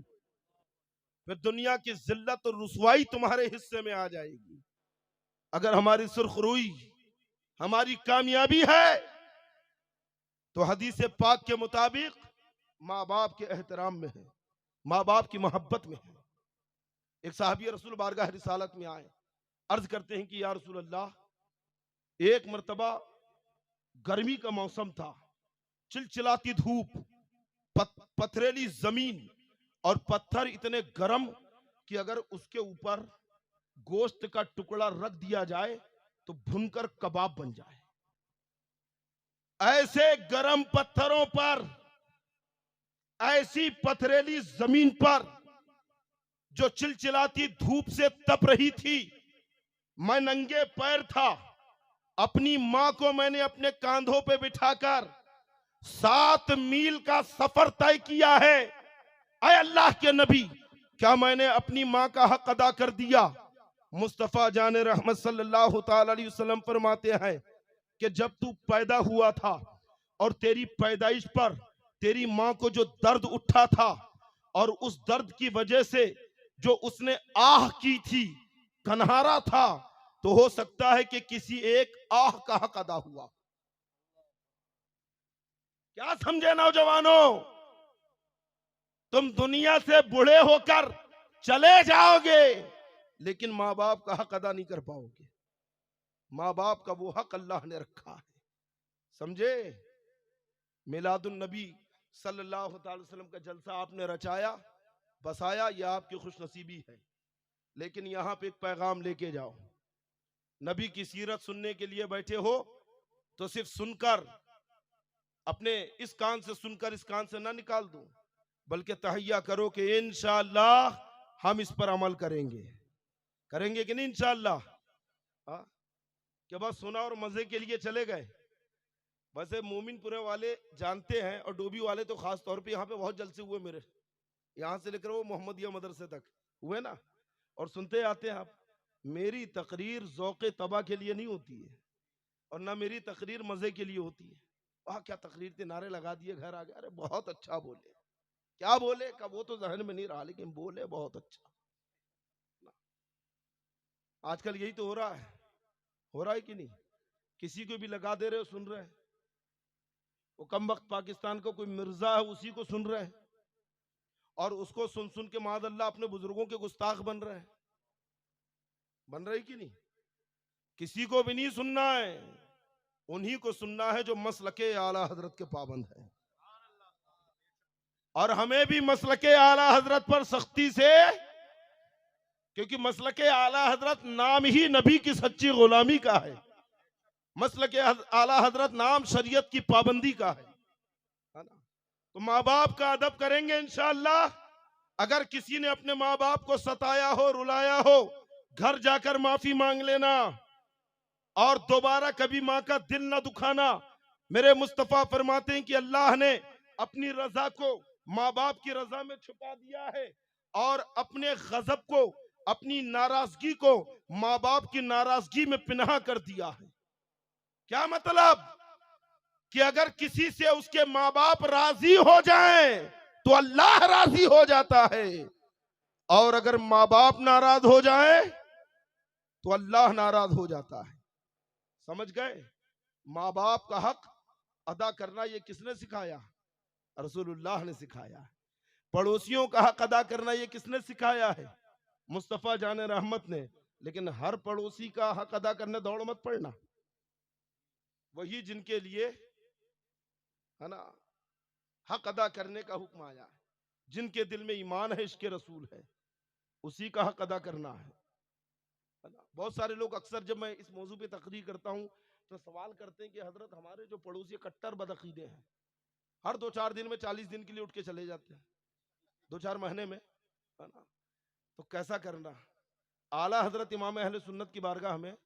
फिर दुनिया की जिल्लत और रुसवाई तुम्हारे हिस्से में आ जाएगी। अगर हमारी सुर्खरुई हमारी कामयाबी है तो हदीस पाक के मुताबिक माँ बाप के एहतराम में है, माँ बाप की मोहब्बत में है। एक साहबी रसूल बारगाह रिसालत में आए, अर्ज करते हैं कि या रसूल अल्लाह, एक मर्तबा गर्मी का मौसम था, चिलचिलाती धूप, पथरेली जमीन और पत्थर इतने गर्म कि अगर उसके ऊपर गोश्त का टुकड़ा रख दिया जाए तो भुनकर कबाब बन जाए। ऐसे गर्म पत्थरों पर, ऐसी पथरेली जमीन पर जो चिलचिलाती धूप से तप रही थी, मैं नंगे पैर था। अपनी मां को मैंने अपने कांधों पे बिठाकर 7 मील का सफर तय किया है। ऐ अल्लाह के नबी, क्या मैंने अपनी मां का हक अदा कर दिया? मुस्तफ़ा जान रहमत सल्लल्लाहु ताला अलैहि वसल्लम फरमाते हैं कि जब तू पैदा हुआ था और तेरी पैदाइश पर तेरी माँ को जो दर्द उठा था और उस दर्द की वजह से जो उसने आह की थी, कन्हारा था, तो हो सकता है कि किसी एक आह का हक अदा हुआ। क्या समझे नौजवानों? तुम दुनिया से बूढ़े होकर चले जाओगे, लेकिन माँ बाप का हक अदा नहीं कर पाओगे। माँ बाप का वो हक अल्लाह ने रखा है, समझे? मिलादुन नबी सल्लल्लाहु अलैहि वसल्लम का जलसा आपने रचाया, बसाया, यह आपकी खुशनसीबी है, लेकिन यहां पे एक पैगाम लेके जाओ। नबी की सीरत सुनने के लिए बैठे हो तो सिर्फ सुनकर, अपने इस कान से सुनकर इस कान से ना निकाल दो, बल्कि तहैया करो कि इंशाअल्लाह हम इस पर अमल करेंगे। करेंगे कि नहीं इंशाअल्लाह? हाँ, कि बस सुना और मजे के लिए चले गए? वैसे मोमिनपुरे वाले जानते हैं, और डोबी वाले तो खास तौर पे यहाँ पे बहुत जलसे हुए मेरे, यहाँ से लेकर वो मोहम्मदिया मदरसे तक हुए ना, और सुनते आते हैं आप। मेरी तकरीर ज़ौक़े तबा के लिए नहीं होती है, और ना मेरी तकरीर मजे के लिए होती है। वाह क्या तकरीर थी, नारे लगा दिए, घर आ गए, अरे बहुत अच्छा बोले। क्या बोले का वो तो जहन में नहीं रहा, लेकिन बोले बहुत अच्छा। आजकल यही तो हो रहा है कि नहीं? किसी को भी लगा दे रहे हो, सुन रहे हैं। वो कम वक्त पाकिस्तान का कोई मिर्जा है, उसी को सुन रहे हैं, और उसको सुन सुन के मादअल्लाह अपने बुजुर्गों के गुस्ताख बन रहे हैं। बन रहे कि नहीं? किसी को भी नहीं सुनना है, उन्हीं को सुनना है जो मसलके आला हजरत के पाबंद है। और हमें भी मसलके आला हजरत पर सख्ती से, क्योंकि मसलके आला हजरत नाम ही नबी की सच्ची गुलामी का है। मसलके आला हजरत नाम शरीयत की पाबंदी का है ना? तो माँ बाप का अदब करेंगे इंशाअल्लाह। अगर किसी ने अपने माँ बाप को सताया हो, रुलाया हो, घर जाकर माफी मांग लेना, और दोबारा कभी माँ का दिल ना दुखाना। मेरे मुस्तफा फरमाते हैं कि अल्लाह ने अपनी रजा को माँ बाप की रजा में छुपा दिया है, और अपने गजब को, अपनी नाराजगी को माँ बाप की नाराजगी में पिनहा कर दिया है। क्या मतलब? कि अगर किसी से उसके माँ बाप राजी हो जाएं तो अल्लाह राजी हो जाता है, और अगर माँ बाप नाराज हो जाएं तो अल्लाह नाराज हो जाता है। समझ गए? माँ बाप का हक अदा करना ये किसने सिखाया? रसूलुल्लाह ने सिखाया। पड़ोसियों का हक अदा करना ये किसने सिखाया है? मुस्तफा जाने रहमत ने। लेकिन हर पड़ोसी का हक अदा करने दौड़ मत पड़ना। वही जिनके लिए, है ना, हक अदा करने का हुक्म आया है, जिनके दिल में ईमान है, इश्क़ रसूल है, उसी का हक अदा करना है ना? बहुत सारे लोग अक्सर जब मैं इस मौजू पे तकरीर करता हूँ तो सवाल करते हैं कि हजरत हमारे जो पड़ोसी कट्टर बदअकीदे हैं, हर 2-4 दिन में 40 दिन के लिए उठ के चले जाते हैं, 2-4 महीने में, है ना? तो कैसा करना? आला हजरत इमाम अहले सुन्नत की बारगाह में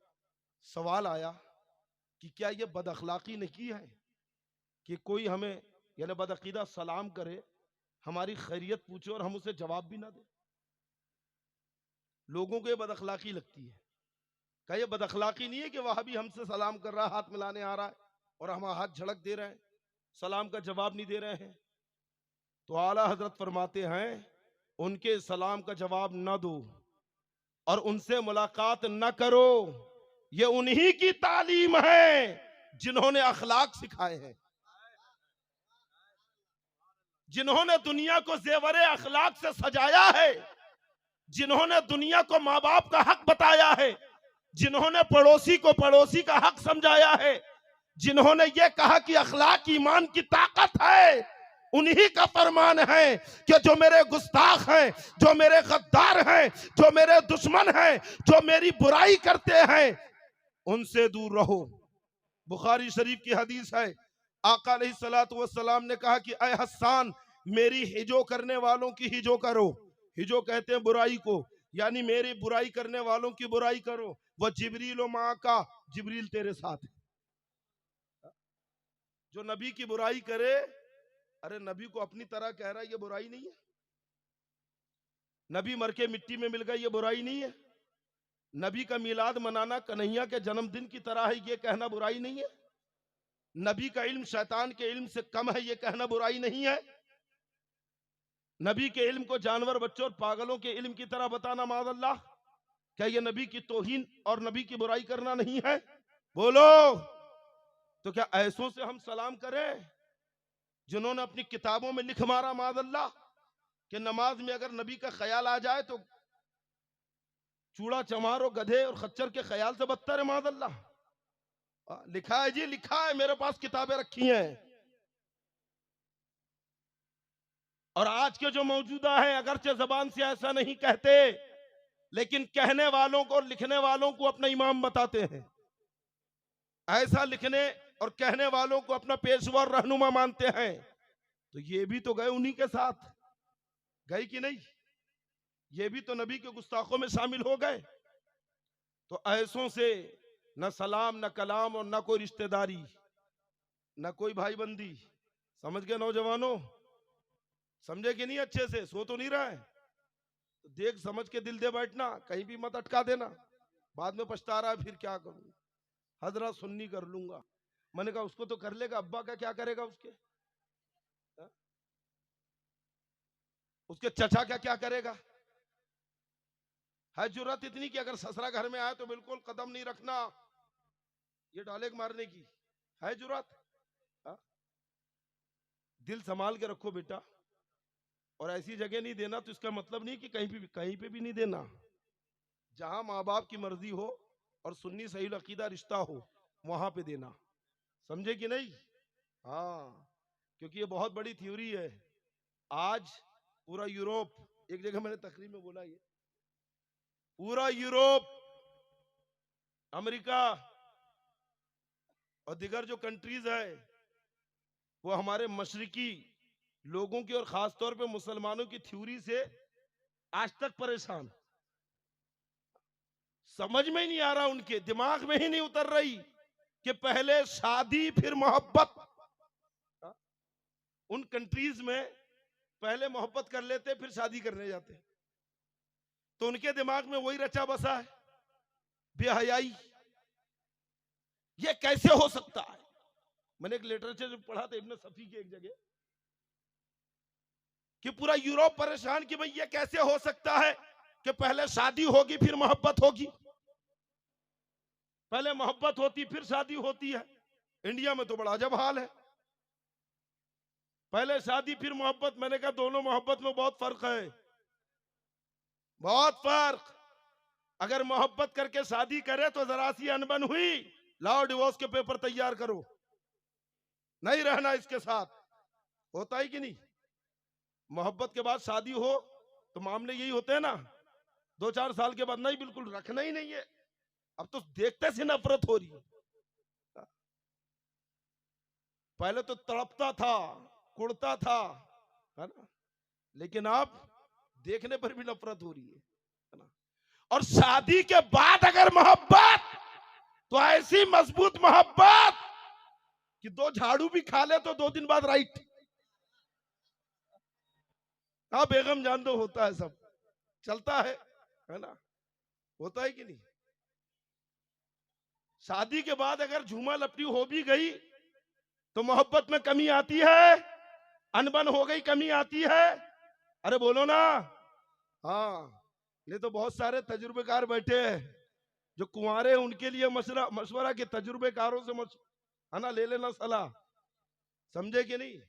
सवाल आया कि क्या ये बदअखलाकी नहीं है कि कोई हमें, यानी बदअकीदा, सलाम करे, हमारी खैरियत पूछे और हम उसे जवाब भी ना दे? लोगों को ये बदअखलाकी लगती है। क्या ये बदअखलाकी नहीं है कि वह भी हमसे सलाम कर रहा है, हाथ मिलाने आ रहा है, और हम हाथ झड़क दे रहे हैं, सलाम का जवाब नहीं दे रहे हैं? तो आला हजरत फरमाते हैं, उनके सलाम का जवाब ना दो और उनसे मुलाकात न करो। ये उन्हीं की तालीम है जिन्होंने अखलाक सिखाए हैं, जिन्होंने दुनिया को जेवरे अखलाक से सजाया है, जिन्होंने दुनिया को माँ बाप का हक बताया है, जिन्होंने पड़ोसी को पड़ोसी का हक समझाया है, जिन्होंने ये कहा कि अखलाक ईमान की ताकत है, उन्हीं का फरमान है कि जो मेरे गुस्ताख हैं, जो मेरे गद्दार हैं, जो मेरे दुश्मन हैं, जो मेरी बुराई करते हैं, उनसे दूर रहो। बुखारी शरीफ की हदीस है, आका अलैहिस्सलातु वस्सलाम ने कहा कि ऐ हस्सान, मेरी हिजो करने वालों की हिजो करो। हिजो कहते हैं बुराई को, यानी मेरी बुराई करने वालों की बुराई करो। वह जिब्रील व माँ का, जिब्रील तेरे साथ है। जो नबी की बुराई करे, अरे नबी को अपनी तरह कह रहा है, ये बुराई नहीं है? नबी मर के मिट्टी में मिल गए, ये बुराई नहीं है? नबी का मिलाद मनाना कन्हैया के जन्मदिन की तरह है, ये कहना बुराई नहीं है। नबी का इल्म शैतान के इल्म से कम है, ये कहना बुराई नहीं है। नबी के इल्म को जानवर, बच्चों और पागलों के इल्म की तरह बताना माज़अल्लाह, क्या ये नबी की तौहीन और नबी की बुराई करना नहीं है? बोलो। तो क्या ऐसों से हम सलाम करें जिन्होंने अपनी किताबों में लिख मारा माज़अल्लाह कि नमाज में अगर नबी का ख्याल आ जाए तो चूड़ा चमारो गधे और खच्चर के ख्याल से बदतर है माज़अल्लाह। लिखा है जी, लिखा है, मेरे पास किताबें रखी हैं। और आज के जो मौजूदा है, अगरचे जबान से ऐसा नहीं कहते, लेकिन कहने वालों को और लिखने वालों को अपना इमाम बताते हैं। ऐसा लिखने और कहने वालों को अपना पेशवा और रहनुमा मानते हैं। तो ये भी तो गए उन्हीं के साथ, गए कि नहीं? ये भी तो नबी के गुस्ताखों में शामिल हो गए। तो ऐसों से न सलाम, न कलाम और न कोई रिश्तेदारी, न कोई भाईबंदी। समझ गए नौजवानों? समझे कि नहीं? अच्छे से सो तो नहीं रहा है? तो देख समझ के दिल दे बैठना, कहीं भी मत अटका देना। बाद में पछता रहा है फिर क्या करूं, हजरत सुन्नी कर लूंगा। मैंने कहा उसको तो कर लेगा, अब्बा का क्या करेगा? उसके चचा का क्या करेगा? है जुर्रत इतनी कि अगर ससुरा घर में आए तो बिल्कुल कदम नहीं रखना, ये डाले मारने की है जुर्रत? दिल संभाल के रखो बेटा, और ऐसी जगह नहीं देना तो इसका मतलब नहीं कि कहीं पे भी नहीं देना। जहां माँ बाप की मर्जी हो और सुन्नी सही अकीदा रिश्ता हो, वहां पे देना। समझे कि नहीं? हाँ, क्योंकि ये बहुत बड़ी थ्योरी है। आज पूरा यूरोप, एक जगह मैंने तकरीर में बोला, ये पूरा यूरोप, अमेरिका और दिगर जो कंट्रीज है, वो हमारे मशरिकी लोगों की और खास तौर पे मुसलमानों की थ्योरी से आज तक परेशान। समझ में ही नहीं आ रहा, उनके दिमाग में ही नहीं उतर रही कि पहले शादी फिर मोहब्बत। उन कंट्रीज में पहले मोहब्बत कर लेते फिर शादी करने जाते, तो उनके दिमाग में वही रचा बसा है, बेहयाई। ये कैसे हो सकता है? मैंने एक लिटरेचर पढ़ा था इब्न सफी की एक जगह, कि पूरा यूरोप परेशान कि भाई ये कैसे हो सकता है कि पहले शादी होगी फिर मोहब्बत होगी, पहले मोहब्बत होती फिर शादी होती है। इंडिया में तो बड़ा अजब हाल है, पहले शादी फिर मोहब्बत। मैंने कहा दोनों मोहब्बत में बहुत फर्क है, बहुत फर्क। अगर मोहब्बत करके शादी करे तो जरा सी अनबन हुई, लाओ डिवोर्स के पेपर तैयार करो, नहीं रहना इसके साथ। होता है कि नहीं? मोहब्बत के बाद शादी हो तो मामले यही होते हैं ना, 2-4 साल के बाद नहीं, बिल्कुल रखना ही नहीं है। अब तो देखते से नफरत हो रही है। पहले तो तड़पता था, कुड़ता था, है ना, लेकिन अब देखने पर भी नफरत हो रही है ना। और शादी के बाद अगर मोहब्बत, तो ऐसी मजबूत मोहब्बत कि 2 झाड़ू भी खा ले तो 2 दिन बाद राइट। हाँ बेगम जान दो, होता है, सब चलता है ना, होता है कि नहीं? शादी के बाद अगर झूमा लपटी हो भी गई तो मोहब्बत में कमी आती है, अनबन हो गई कमी आती है। अरे बोलो ना। हाँ, ये तो बहुत सारे तजुर्बेकार बैठे हैं जो कुंवारे हैं, उनके लिए मशवरा के तजुर्बेकारों से है ना, ले लेना सलाह। समझे कि नहीं?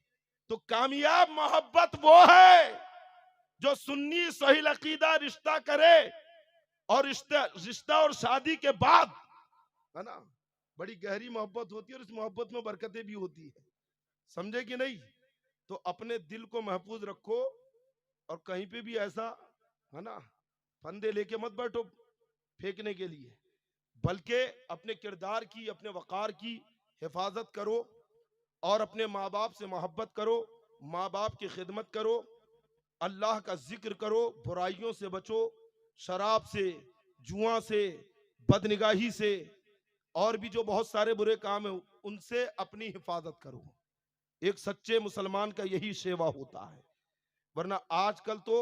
तो कामयाब मोहब्बत वो है जो सुन्नी सही अकीदा रिश्ता करे, और रिश्ता और शादी के बाद, है ना, बड़ी गहरी मोहब्बत होती है और इस मोहब्बत में बरकतें भी होती है। समझे कि नहीं? तो अपने दिल को महफूज रखो, और कहीं पे भी ऐसा, है ना, फंदे लेके मत बैठो फेंकने के लिए, बल्कि अपने किरदार की, अपने वकार की हिफाजत करो, और अपने माँ बाप से मोहब्बत करो, माँ बाप की खिदमत करो, अल्लाह का जिक्र करो, बुराइयों से बचो, शराब से, जुआ से, बदनिगाही से, और भी जो बहुत सारे बुरे काम है उनसे अपनी हिफाजत करो। एक सच्चे मुसलमान का यही सेवा होता है। वरना आजकल तो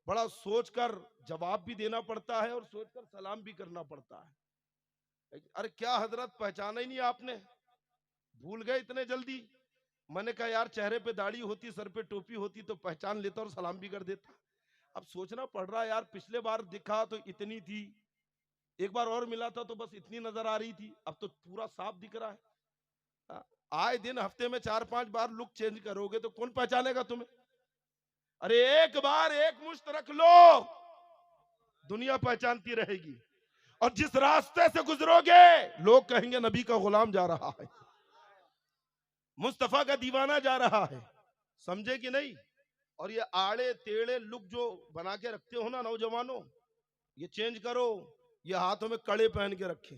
बड़ा सोचकर जवाब भी देना पड़ता है और सोचकर सलाम भी करना पड़ता है। अरे क्या हजरत पहचाना ही नहीं आपने, भूल गए इतने जल्दी? मैंने कहा यार चेहरे पे दाढ़ी होती, सर पे टोपी होती तो पहचान लेता और सलाम भी कर देता। अब सोचना पड़ रहा है यार, पिछले बार दिखा तो इतनी थी, एक बार और मिला था तो बस इतनी नजर आ रही थी, अब तो पूरा साफ दिख रहा है। आए दिन हफ्ते में 4-5 बार लुक चेंज करोगे तो कौन पहचानेगा तुम्हें? अरे एक बार एक मुश्त रख लो, दुनिया पहचानती रहेगी। और जिस रास्ते से गुजरोगे लोग कहेंगे नबी का गुलाम जा रहा है, मुस्तफा का दीवाना जा रहा है। समझे कि नहीं? और ये आड़े टेढ़े लुक जो बना के रखते हो ना नौजवानों, ये चेंज करो। ये हाथों में कड़े पहन के रखे,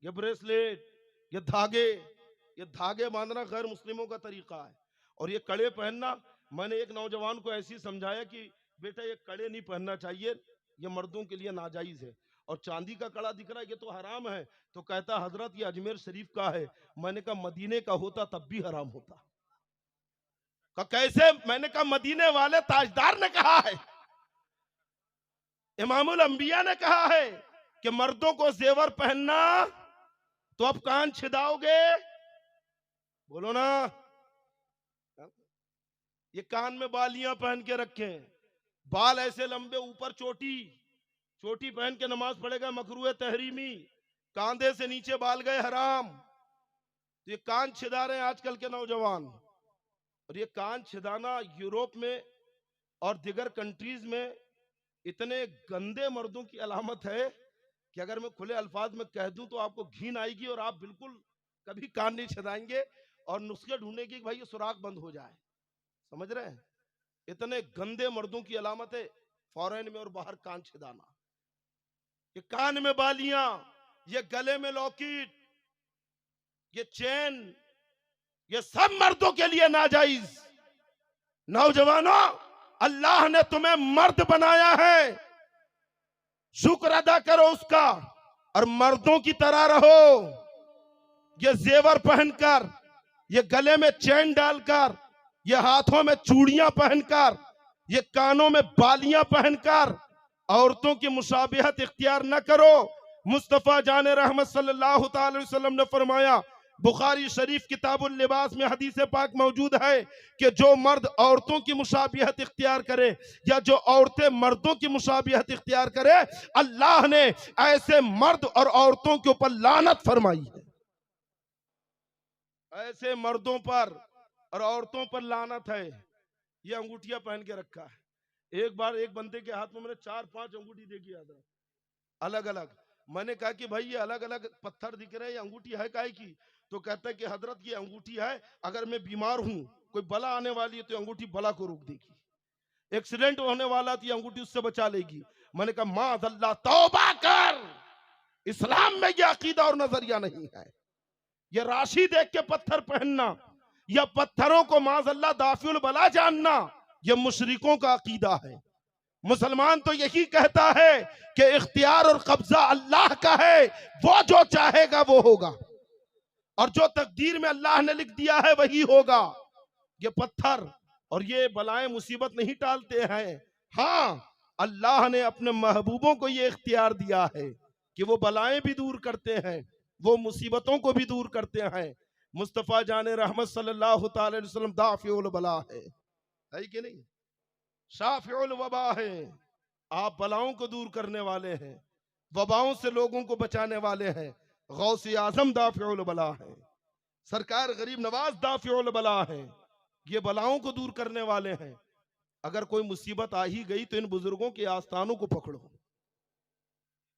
ये ब्रेसलेट, ये धागे बांधना गैर मुस्लिमों का तरीका है। और ये कड़े पहनना, मैंने एक नौजवान को ऐसी समझाया कि बेटा ये कड़े नहीं पहनना चाहिए, ये मर्दों के लिए नाजायज है। और चांदी का कड़ा दिख रहा है, ये तो हराम है। तो कहता हजरत ये अजमेर शरीफ का है। मैंने कहा मदीने का होता तब भी हराम होता। कैसे? मैंने कहा मदीने वाले ताजदार ने कहा है, इमामुल अंबिया ने कहा है कि मर्दों को जेवर पहनना, तो अब कान छिदाओगे? बोलो ना। ये कान में बालियां पहन के रखे, बाल ऐसे लंबे, ऊपर चोटी पहन के नमाज पढ़ेगा मकरूह तहरीमी, कांधे से नीचे बाल गए हराम। तो ये कान छिदा रहे हैं आजकल के नौजवान। और ये कान छिदाना यूरोप में और दिगर कंट्रीज में इतने गंदे मर्दों की अलामत है कि अगर मैं खुले अल्फाज में कह दूं तो आपको घिन आएगी और आप बिल्कुल कभी कान नहीं छिदाएंगे और नुस्खे ढूंढेंगे कि भाई ये सुराख बंद हो जाए। समझ रहे हैं? इतने गंदे मर्दों की अलामत है फॉरेन में और बाहर कान छिदाना। ये कान में बालियां, ये गले में लॉकेट, ये चेन, ये सब मर्दों के लिए नाजायज। नौजवानों, अल्लाह ने तुम्हें मर्द बनाया है, शुक्र अदा करो उसका और मर्दों की तरह रहो। ये जेवर पहनकर, ये गले में चेन डालकर, ये हाथों में चूड़ियां पहनकर, ये कानों में बालियां पहनकर औरतों की मुशाबिहत इख्तियार न करो। मुस्तफा जाने रहमत सल्लल्लाहु अलैहि वसल्लम ने फरमाया, बुखारी शरीफ किताबुल लिबास में हदीस पाक मौजूद है कि जो मर्द औरतों की मुशाबिहत इख्तियार करे या जो औरतें मर्दों की मुशाबिहत इख्तियार करे, अल्लाह ने ऐसे मर्द और औरतों के ऊपर लानत फरमाई है। ऐसे मर्दों पर और औरतों पर लानत है। ये अंगूठियां पहन के रखा है। एक बार एक बंदे के हाथ में मैंने 4-5 अंगूठी देखी अलग अलग। मैंने कहा कि भाई ये अलग अलग पत्थर दिख रहे हैं, ये अंगूठी है काहे की? तो कहता है कि हजरत ये अंगूठी है, अगर मैं बीमार हूं, कोई बला आने वाली है तो अंगूठी बला को रोक देगी, एक्सीडेंट होने वाला तो ये अंगूठी उससे बचा लेगी। मैंने कहा माअल्लाह, तौबा कर, इस्लाम में ये अकीदा और नजरिया नहीं है। ये राशि देख के पत्थर पहनना या पत्थरों को माअल्लाह दाफिउल बला जानना, ये मुशरिकों का अकीदा है। मुसलमान तो यही कहता है कि इख्तियार और कब्जा अल्लाह का है, वो जो चाहेगा वो होगा और जो तकदीर में अल्लाह ने लिख दिया है वही होगा। ये पत्थर और ये बलाएं मुसीबत नहीं टालते हैं। हाँ, अल्लाह ने अपने महबूबों को ये इख्तियार दिया है कि वो बलाएं भी दूर करते हैं, वो मुसीबतों को भी दूर करते हैं। मुस्तफा जाने रहमत सल्लल्लाहु अलैहि वसल्लम दाफिउल बला है कि नहीं? शाफिउल वबा है। आप बलाओं को दूर करने वाले हैं, वबाओं से लोगों को बचाने वाले हैं। गौसे आजम दाफिउल बला है, सरकार गरीब नवाज दाफिउल बला है। ये बलाओं को दूर करने वाले हैं। अगर कोई मुसीबत आ ही गई तो इन बुजुर्गों के आस्थानों को पकड़ो,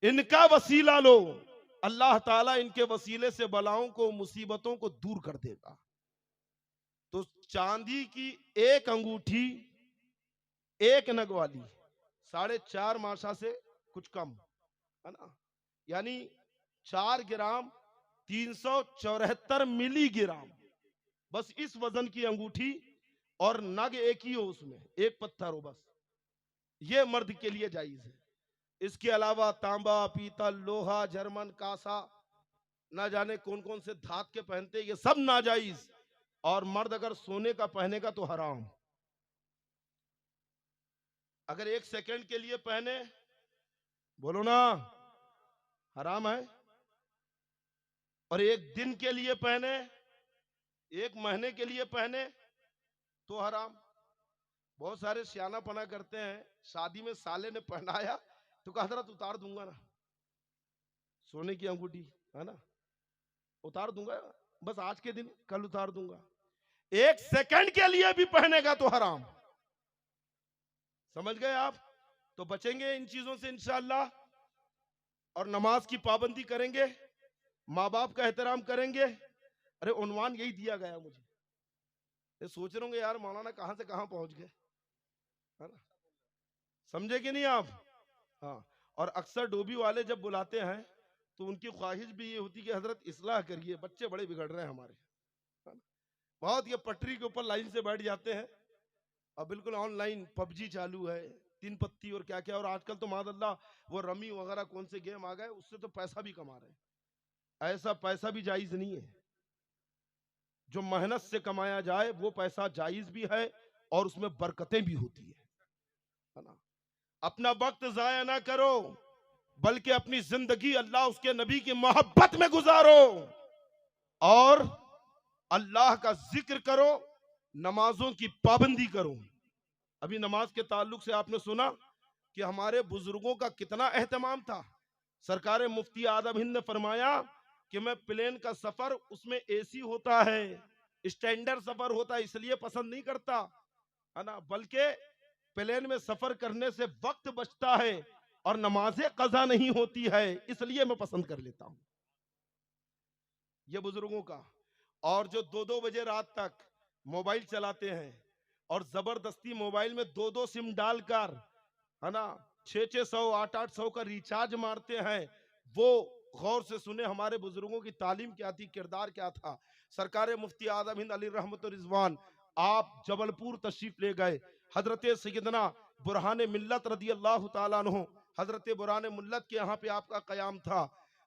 इनका वसीला लो, अल्लाह ताला इनके वसीले से बलाओं को, मुसीबतों को दूर कर देगा। तो चांदी की एक अंगूठी, एक नग वाली 4.5 माशा से कुछ कम है ना, यानी 4 ग्राम 374 मिलीग्राम, बस इस वजन की अंगूठी और नग एक ही हो, उसमें एक पत्थर हो, बस ये मर्द के लिए जायज है। इसके अलावा तांबा, पीतल, लोहा, जर्मन, कासा, ना जाने कौन कौन से धात के पहनते, ये सब नाजायज। और मर्द अगर सोने का पहनेगा तो हराम। अगर 1 सेकंड के लिए पहने, बोलो ना, हराम है। और 1 दिन के लिए पहने, 1 महीने के लिए पहने तो हराम। बहुत सारे सियानापना करते हैं, शादी में साले ने पहनाया तो कहा हजरत उतार दूंगा ना, सोने की अंगूठी है ना, उतार दूंगा बस आज के दिन, कल उतार दूंगा। 1 सेकंड के लिए भी पहनेगा तो हराम। समझ गए आप? तो बचेंगे इन चीजों से इंशाअल्लाह, और नमाज की पाबंदी करेंगे, माँ बाप का एहतराम करेंगे। अरे उन्वान यही दिया गया मुझे, ये सोच रहे होंगे यार मौलाना कहां से कहां पहुंच गए, है ना? समझे कि नहीं आप? हाँ। और अक्सर डोबी वाले जब बुलाते हैं तो उनकी ख्वाहिश भी ये होती कि हजरत इस्लाह करिए, बच्चे बड़े बिगड़ रहे हैं हमारे, है ना? बहुत ये पटरी के ऊपर लाइन से बैठ जाते हैं और बिल्कुल ऑनलाइन पबजी चालू है, 3 पत्ती और क्या क्या, और आजकल तो मादल्ला वो रमी वगैरह कौन से गेम आ गए, उससे तो पैसा भी कमा रहे हैं। ऐसा पैसा भी जायज नहीं है। जो मेहनत से कमाया जाए वो पैसा जायज भी है और उसमें बरकतें भी होती है ना? अपना वक्त जाया ना करो, बल्कि अपनी जिंदगी अल्लाह उसके नबी की मोहब्बत में गुजारो और अल्लाह का जिक्र करो, नमाजों की पाबंदी करो। अभी नमाज के ताल्लुक से आपने सुना कि हमारे बुजुर्गों का कितना एहतमाम था। सरकार मुफ्ती आदम हिंद ने फरमाया कि मैं प्लेन का सफर, उसमें एसी होता है, स्टैंडर्ड सफर होता है, इसलिए पसंद नहीं करता, है ना, बल्कि प्लेन में सफर करने से वक्त बचता है और नमाजें कज़ा नहीं होती है, इसलिए मैं पसंद कर लेता हूं। ये बुजुर्गों का। और जो 2-2 बजे रात तक मोबाइल चलाते हैं और जबरदस्ती मोबाइल में 2-2 सिम डालकर, है ना, 600-600 800-800 का रिचार्ज मारते हैं, वो गौर से सुने हमारे बुजुर्गों की तालीम क्या थी, किरदार क्या था। सरकार मुफ्ती आदम हिंद अली रहमत रिजवान आप जबलपुर तशरीफ ले गए, हजरत सैयदना बुरहान मिल्लत रदी अल्लाह ताला अन्हु, हजरत बुरहान मिल्लत के यहाँ पे आपका कयाम था।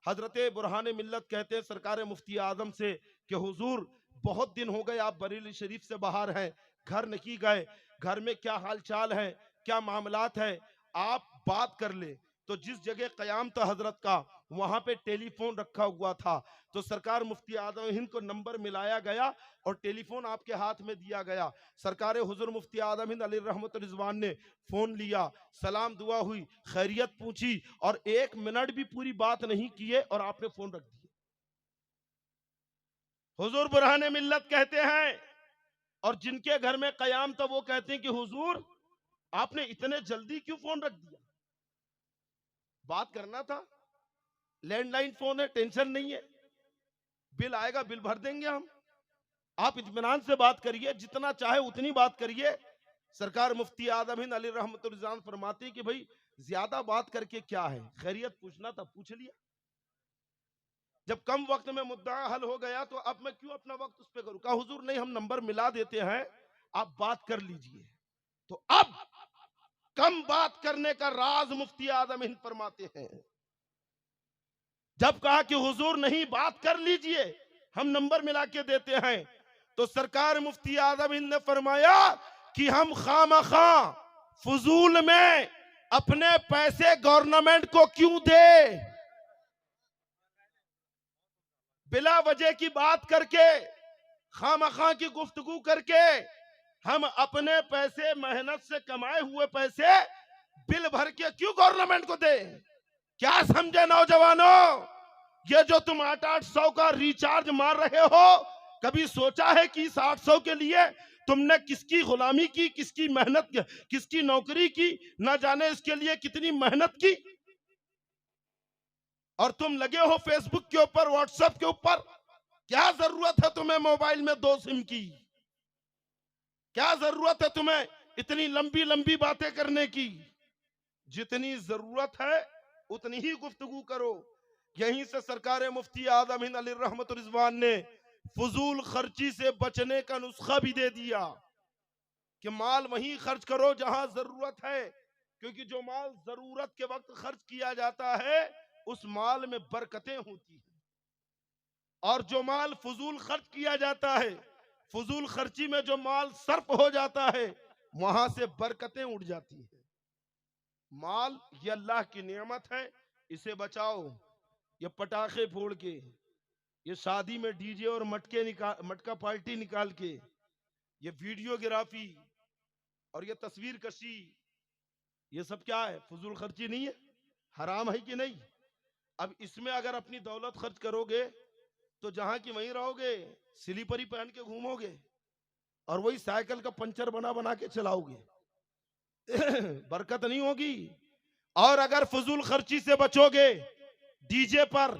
हजरत बुरहान मिल्लत कहते हैं सरकार मुफ्ती आदम से कि हुजूर बहुत दिन हो गए आप बरेली शरीफ से बाहर हैं, घर नहीं गए, घर में क्या हाल चाल है, क्या मामलात है, आप बात कर ले। तो जिस जगह कयाम था हजरत का, वहां पे टेलीफोन रखा हुआ था, तो सरकार मुफ्ती आदम हिंद को नंबर मिलाया गया और टेलीफोन आपके हाथ में दिया गया। सरकार हुजूर मुफ्ती आदम हिंद अली रहमत रिजवान ने फोन लिया, सलाम दुआ हुई, खैरियत पूछी और 1 मिनट भी पूरी बात नहीं किए और आपने फोन रख दिया। हुजूर बुरहान मिल्लत कहते हैं, और जिनके घर में कयाम था वो कहते हैं कि हुजूर आपने इतने जल्दी क्यों फोन रख दिया, बात करना था, लैंडलाइन फोन है, टेंशन नहीं है, बिल आएगा बिल भर देंगे हम, आप इत्मीनान से बात करिए, जितना चाहे उतनी बात करिए। सरकार मुफ्ती आदम हिंद अली रहमत रिजवान फरमाते कि भाई ज्यादा बात करके क्या है, खैरियत पूछना था पूछ लिया। जब कम वक्त में मुद्दा हल हो गया तो अब मैं क्यों अपना वक्त उस पर करूं। कहा हुजूर नहीं, हम नंबर मिला देते हैं, आप बात कर लीजिए। तो अब कम बात करने का राज मुफ्ती आदम हिंद फरमाते हैं। जब कहा कि हुजूर नहीं बात कर लीजिए, हम नंबर मिला के देते हैं, तो सरकार मुफ्ती आदम हिंद ने फरमाया कि हम खामखा फजूल में अपने पैसे गवर्नमेंट को क्यों दे, बिला वजह की बात करके, खामखा की गुफ्तगू करके हम अपने पैसे, मेहनत से कमाए हुए पैसे बिल भर के क्यों गवर्नमेंट को दे। क्या समझे नौजवानों, ये जो तुम 800-800 का रिचार्ज मार रहे हो, कभी सोचा है कि इस 800 के लिए तुमने किसकी गुलामी की, किसकी मेहनत, किसकी नौकरी की, ना जाने इसके लिए कितनी मेहनत की। और तुम लगे हो फेसबुक के ऊपर, व्हाट्सएप के ऊपर। क्या जरूरत है तुम्हें मोबाइल में 2 सिम की, क्या जरूरत है तुम्हें इतनी लंबी लंबी बातें करने की। जितनी जरूरत है उतनी ही गुफ्तगू करो। यहीं से सरकार मुफ्ती आदम हिंद अली रहमत रिजवान ने फजूल खर्ची से बचने का नुस्खा भी दे दिया कि माल वहीं खर्च करो जहां जरूरत है, क्योंकि जो माल जरूरत के वक्त खर्च किया जाता है उस माल में बरकतें होती हैं, और जो माल फजूल खर्च किया जाता है, फजूल खर्ची में जो माल सर्फ हो जाता है, वहां से बरकतें उड़ जाती हैं। माल ये अल्लाह की नेमत है, इसे बचाओ। ये पटाखे फोड़ के, ये शादी में डीजे और मटका पार्टी निकाल के, ये वीडियोग्राफी और ये तस्वीर कशी, ये सब क्या है? फजूल खर्ची नहीं है? हराम है कि नहीं? अब इसमें अगर अपनी दौलत खर्च करोगे तो जहां की वहीं रहोगे, स्लीपरी पहन के घूमोगे और वही साइकिल का पंचर बना बना के चलाओगे। बरकत नहीं होगी। और अगर फजूल खर्ची से बचोगे, डीजे पर,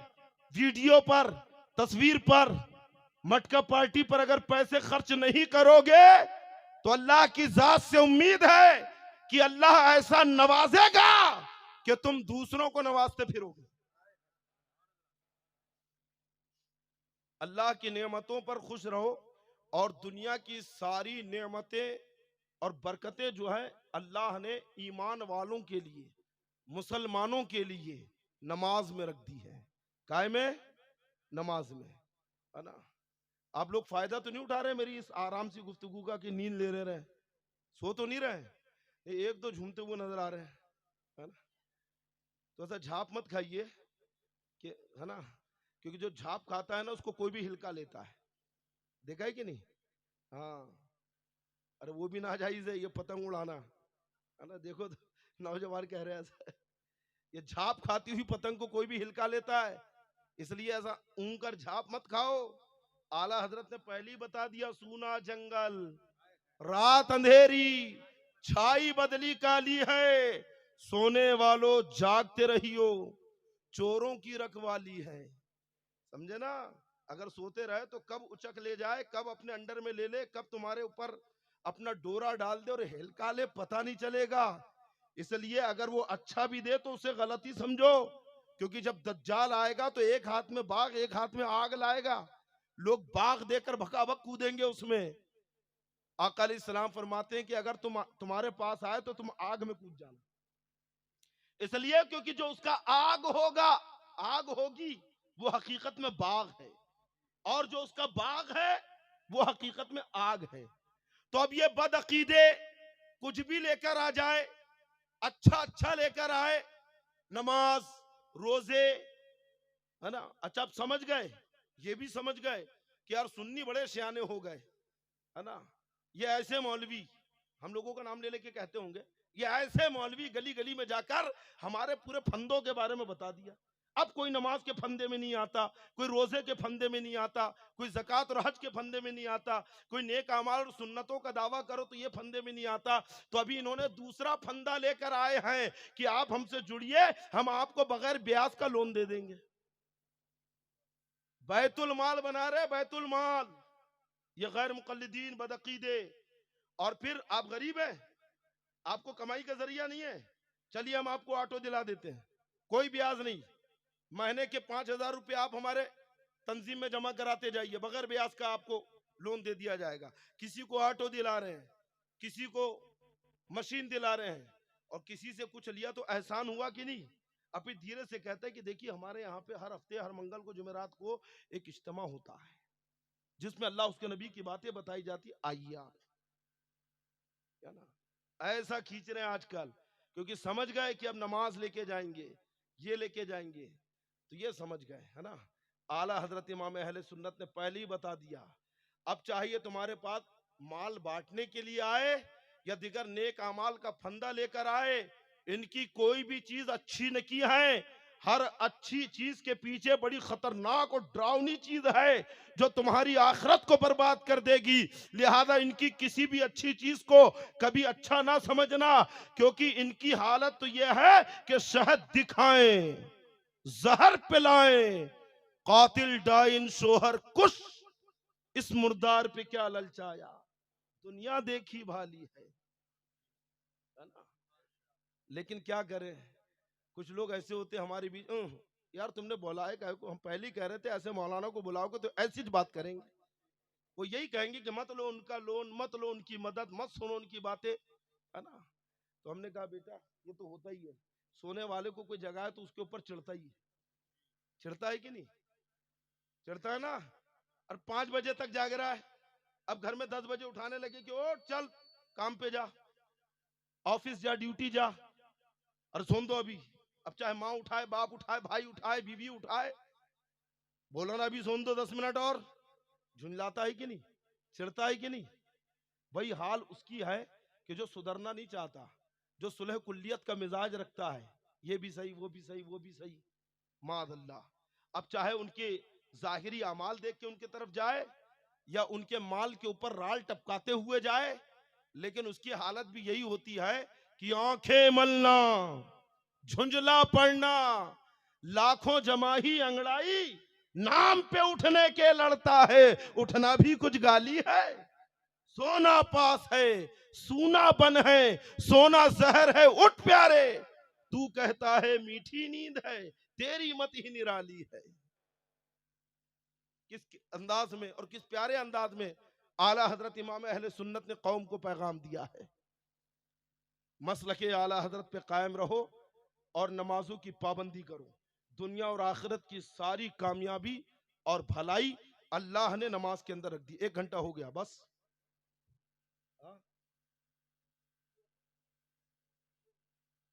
वीडियो पर, तस्वीर पर, मटका पार्टी पर अगर पैसे खर्च नहीं करोगे तो अल्लाह की जात से उम्मीद है कि अल्लाह ऐसा नवाजेगा कि तुम दूसरों को नवाजते फिरोगे। अल्लाह की नेमतों पर खुश रहो और दुनिया की सारी नेमतें और बरकतें जो है अल्लाह ने ईमान वालों के लिए, मुसलमानों के लिए नमाज में रख दी है। काय में? नमाज में, है ना। आप लोग फायदा तो नहीं उठा रहे मेरी इस आराम सी गुफ्तगू का कि नींद ले रहे, सो तो नहीं रहे? एक दो झूमते हुए नजर आ रहे हैं, है ना। तो ऐसा झाप मत खाइए कि, है ना, क्योंकि जो झाप खाता है ना उसको कोई भी हिलका लेता है। देखा है कि नहीं? हाँ, अरे वो भी नाजायज है ये पतंग उड़ाना, है ना। देखो तो नौजवान कह रहे हैं ये झाप खाती हुई पतंग को कोई भी हिलका लेता है, इसलिए ऐसा ऊं कर झाप मत खाओ। आला हजरत ने पहले ही बता दिया, सूना जंगल, रात अंधेरी, छाई बदली काली है, सोने वालों जागते रहियो, चोरों की रखवाली है। समझे ना? अगर सोते रहे तो कब उचक ले जाए, कब अपने अंडर में ले ले, कब तुम्हारे ऊपर अपना डोरा डाल दे और हिलका ले, पता नहीं चलेगा। इसलिए अगर वो अच्छा भी दे तो उसे गलती समझो, क्योंकि जब दज्जाल आएगा तो एक हाथ में बाग एक हाथ में आग लाएगा, लोग बाग देकर भकाभक कूदेंगे उसमें। आका अलैहिस्सलाम फरमाते हैं कि अगर तुम्हारे पास आए तो तुम आग में कूद जाना, इसलिए क्योंकि जो उसका आग होगा, आग होगी, वो हकीकत में बाग है, और जो उसका बाग है वो हकीकत में आग है। तो अब ये बदअकीदे कुछ भी लेकर आ जाए, अच्छा अच्छा लेकर आए, नमाज, रोजे, है ना। अच्छा, आप समझ गए, ये भी समझ गए कि यार सुन्नी बड़े सियाने हो गए, है ना। ये ऐसे मौलवी, हम लोगों का नाम ले लेके कहते होंगे, ये ऐसे मौलवी गली गली में जाकर हमारे पूरे फंदों के बारे में बता दिया। अब कोई नमाज के फंदे में नहीं आता, कोई रोजे के फंदे में नहीं आता, कोई ज़कात और हज के फंदे में नहीं आता, कोई नेक अमाल और सुन्नतों का दावा करो तो ये फंदे में नहीं आता। तो अभी इन्होंने दूसरा फंदा लेकर आए हैं कि आप हमसे जुड़िए, हम आपको बगैर ब्याज का लोन दे देंगे। बैतुल माल बना रहे, बैतुल माल, ये गैर मुकल्लिदीन बदअकीदे। और फिर आप गरीब हैं, आपको कमाई का जरिया नहीं है, चलिए हम आपको ऑटो दिला देते हैं, कोई ब्याज नहीं, महीने के 5,000 रुपए आप हमारे तंजीम में जमा कराते जाइए, बगैर ब्याज का आपको लोन दे दिया जाएगा। किसी को ऑटो दिला रहे हैं, किसी को मशीन दिला रहे हैं, और किसी से कुछ लिया तो एहसान हुआ कि नहीं? अभी धीरे से कहते हैं कि देखिए हमारे यहाँ पे हर हफ्ते हर मंगल को जुमेरात को एक इज्तिमा होता है जिसमें अल्लाह उसके नबी की बातें बताई जाती है, आइए आप, क्या ना, ऐसा खींच रहे हैं आजकल, क्योंकि समझ गए कि अब नमाज लेके जाएंगे, ये लेके जाएंगे, तो ये समझ गए, है ना। आला हजरत इमाम अहले सुन्नत ने पहले ही बता दिया, अब चाहिए तुम्हारे पास माल बांटने के लिए आए या दिगर नेक अमाल का फंदा लेकर आए, इनकी कोई भी चीज अच्छी नहीं है। हर अच्छी चीज के पीछे बड़ी खतरनाक और डरावनी चीज है जो तुम्हारी आखिरत को बर्बाद कर देगी। लिहाजा इनकी किसी भी अच्छी चीज को कभी अच्छा ना समझना, क्योंकि इनकी हालत तो यह है कि शहद दिखाएं, जहर पिलाएं, कातिल डाइन शोहर कुश, इस मुर्दार पे क्या ललचाया, दुनिया देखी भाली है ना। लेकिन क्या करें, कुछ लोग ऐसे होते हमारे बीच, यार तुमने बोला है को, हम पहले ही कह रहे थे ऐसे मौलाना को बुलाओगे तो ऐसी बात करेंगे, वो यही कहेंगे कि मत लो उनका लोन, मत लो उनकी मदद, मत सुनो उनकी बातें, है ना। तो हमने कहा बेटा ये तो होता ही है, सोने वाले को कोई जगह है तो उसके ऊपर चढ़ता ही है, चढ़ता है कि नहीं, चढ़ता है ना। और 5 बजे तक जाग रहा है, अब घर में 10 बजे उठाने लगे कि ओ चल काम पे जा, ऑफिस जा, ड्यूटी जा, और सुन दो अभी, अब चाहे माँ उठाए, बाप उठाए, भाई उठाए, बीवी उठाए, बोलो ना अभी सुन दो 10 मिनट और। झुंझलाता है कि नहीं, चिढ़ता है कि नहीं? वही हाल उसकी है कि जो सुधरना नहीं चाहता, जो सुलह कुल्लियत का मिजाज रखता है, ये भी सही, वो भी सही, वो भी सही, माअल्लाह। अब चाहे उनके जाहिरी अमाल देख के उनके तरफ जाए या उनके माल के ऊपर राल टपकाते हुए जाए, लेकिन उसकी हालत भी यही होती है कि आंखें मलना, झुंझला पड़ना, लाखों जमाही अंगड़ाई, नाम पे उठने के लड़ता है, उठना भी कुछ गाली है। सोना पास है, सूना बन है, सोना जहर है, उठ प्यारे, तू कहता है मीठी नींद है, तेरी मत ही निराली है। किस अंदाज में और किस प्यारे अंदाज में आला हजरत इमाम अहले सुन्नत ने कौम को पैगाम दिया है। मसलके आला हजरत पे कायम रहो और नमाजों की पाबंदी करो। दुनिया और आखिरत की सारी कामयाबी और भलाई अल्लाह ने नमाज के अंदर रख दी। 1 घंटा हो गया बस।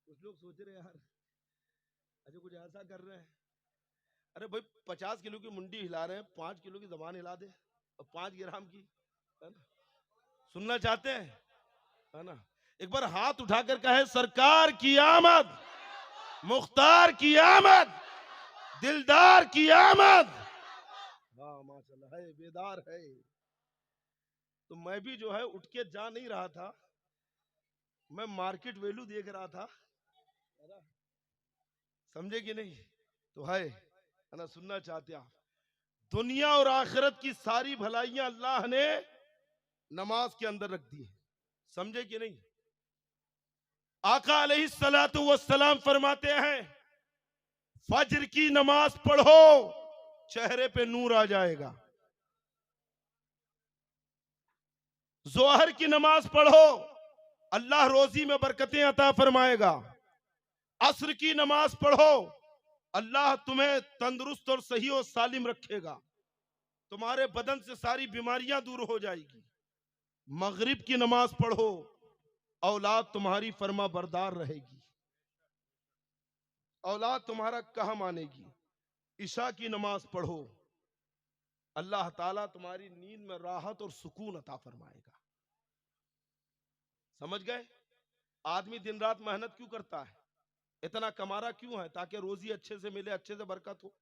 कुछ लोग सोच रहे यार अच्छा कुछ ऐसा कर रहे हैं, अरे भाई 50 किलो की मुंडी हिला रहे हैं, 5 किलो की जबान हिला दे और 5 ग्राम की, है ना? सुनना चाहते हैं, है ना? एक बार हाथ उठाकर कहे सरकार की आमद, मुख्तार की आमद, दिलदार की आमद। वाह माशाल्लाह, है बेदार है। तो मैं भी जो है उठ के जा नहीं रहा था, मैं मार्केट वैल्यू देख रहा था, समझे कि नहीं? तो है ना, सुनना चाहते आप? दुनिया और आखिरत की सारी भलाइयां अल्लाह ने नमाज के अंदर रख दी है, समझे कि नहीं? आका अलैहिस्सलातु वस्सलाम फरमाते हैं फज्र की नमाज पढ़ो, चेहरे पे नूर आ जाएगा। जोहर की नमाज पढ़ो, अल्लाह रोजी में बरकतें अता फरमाएगा। असर की नमाज पढ़ो, अल्लाह तुम्हें तंदुरुस्त और सही और सालिम रखेगा, तुम्हारे बदन से सारी बीमारियां दूर हो जाएगी। मगरिब की नमाज पढ़ो, औलाद तुम्हारी फरमा बरदार रहेगी, औलाद तुम्हारा कहा मानेगी। इशा की नमाज पढ़ो, अल्लाह ताला तुम्हारी नींद में राहत और सुकून अता फरमाएगा। समझ गए? आदमी दिन रात मेहनत क्यों करता है, इतना कमारा क्यों है? ताकि रोजी अच्छे से मिले, अच्छे से बरकत हो।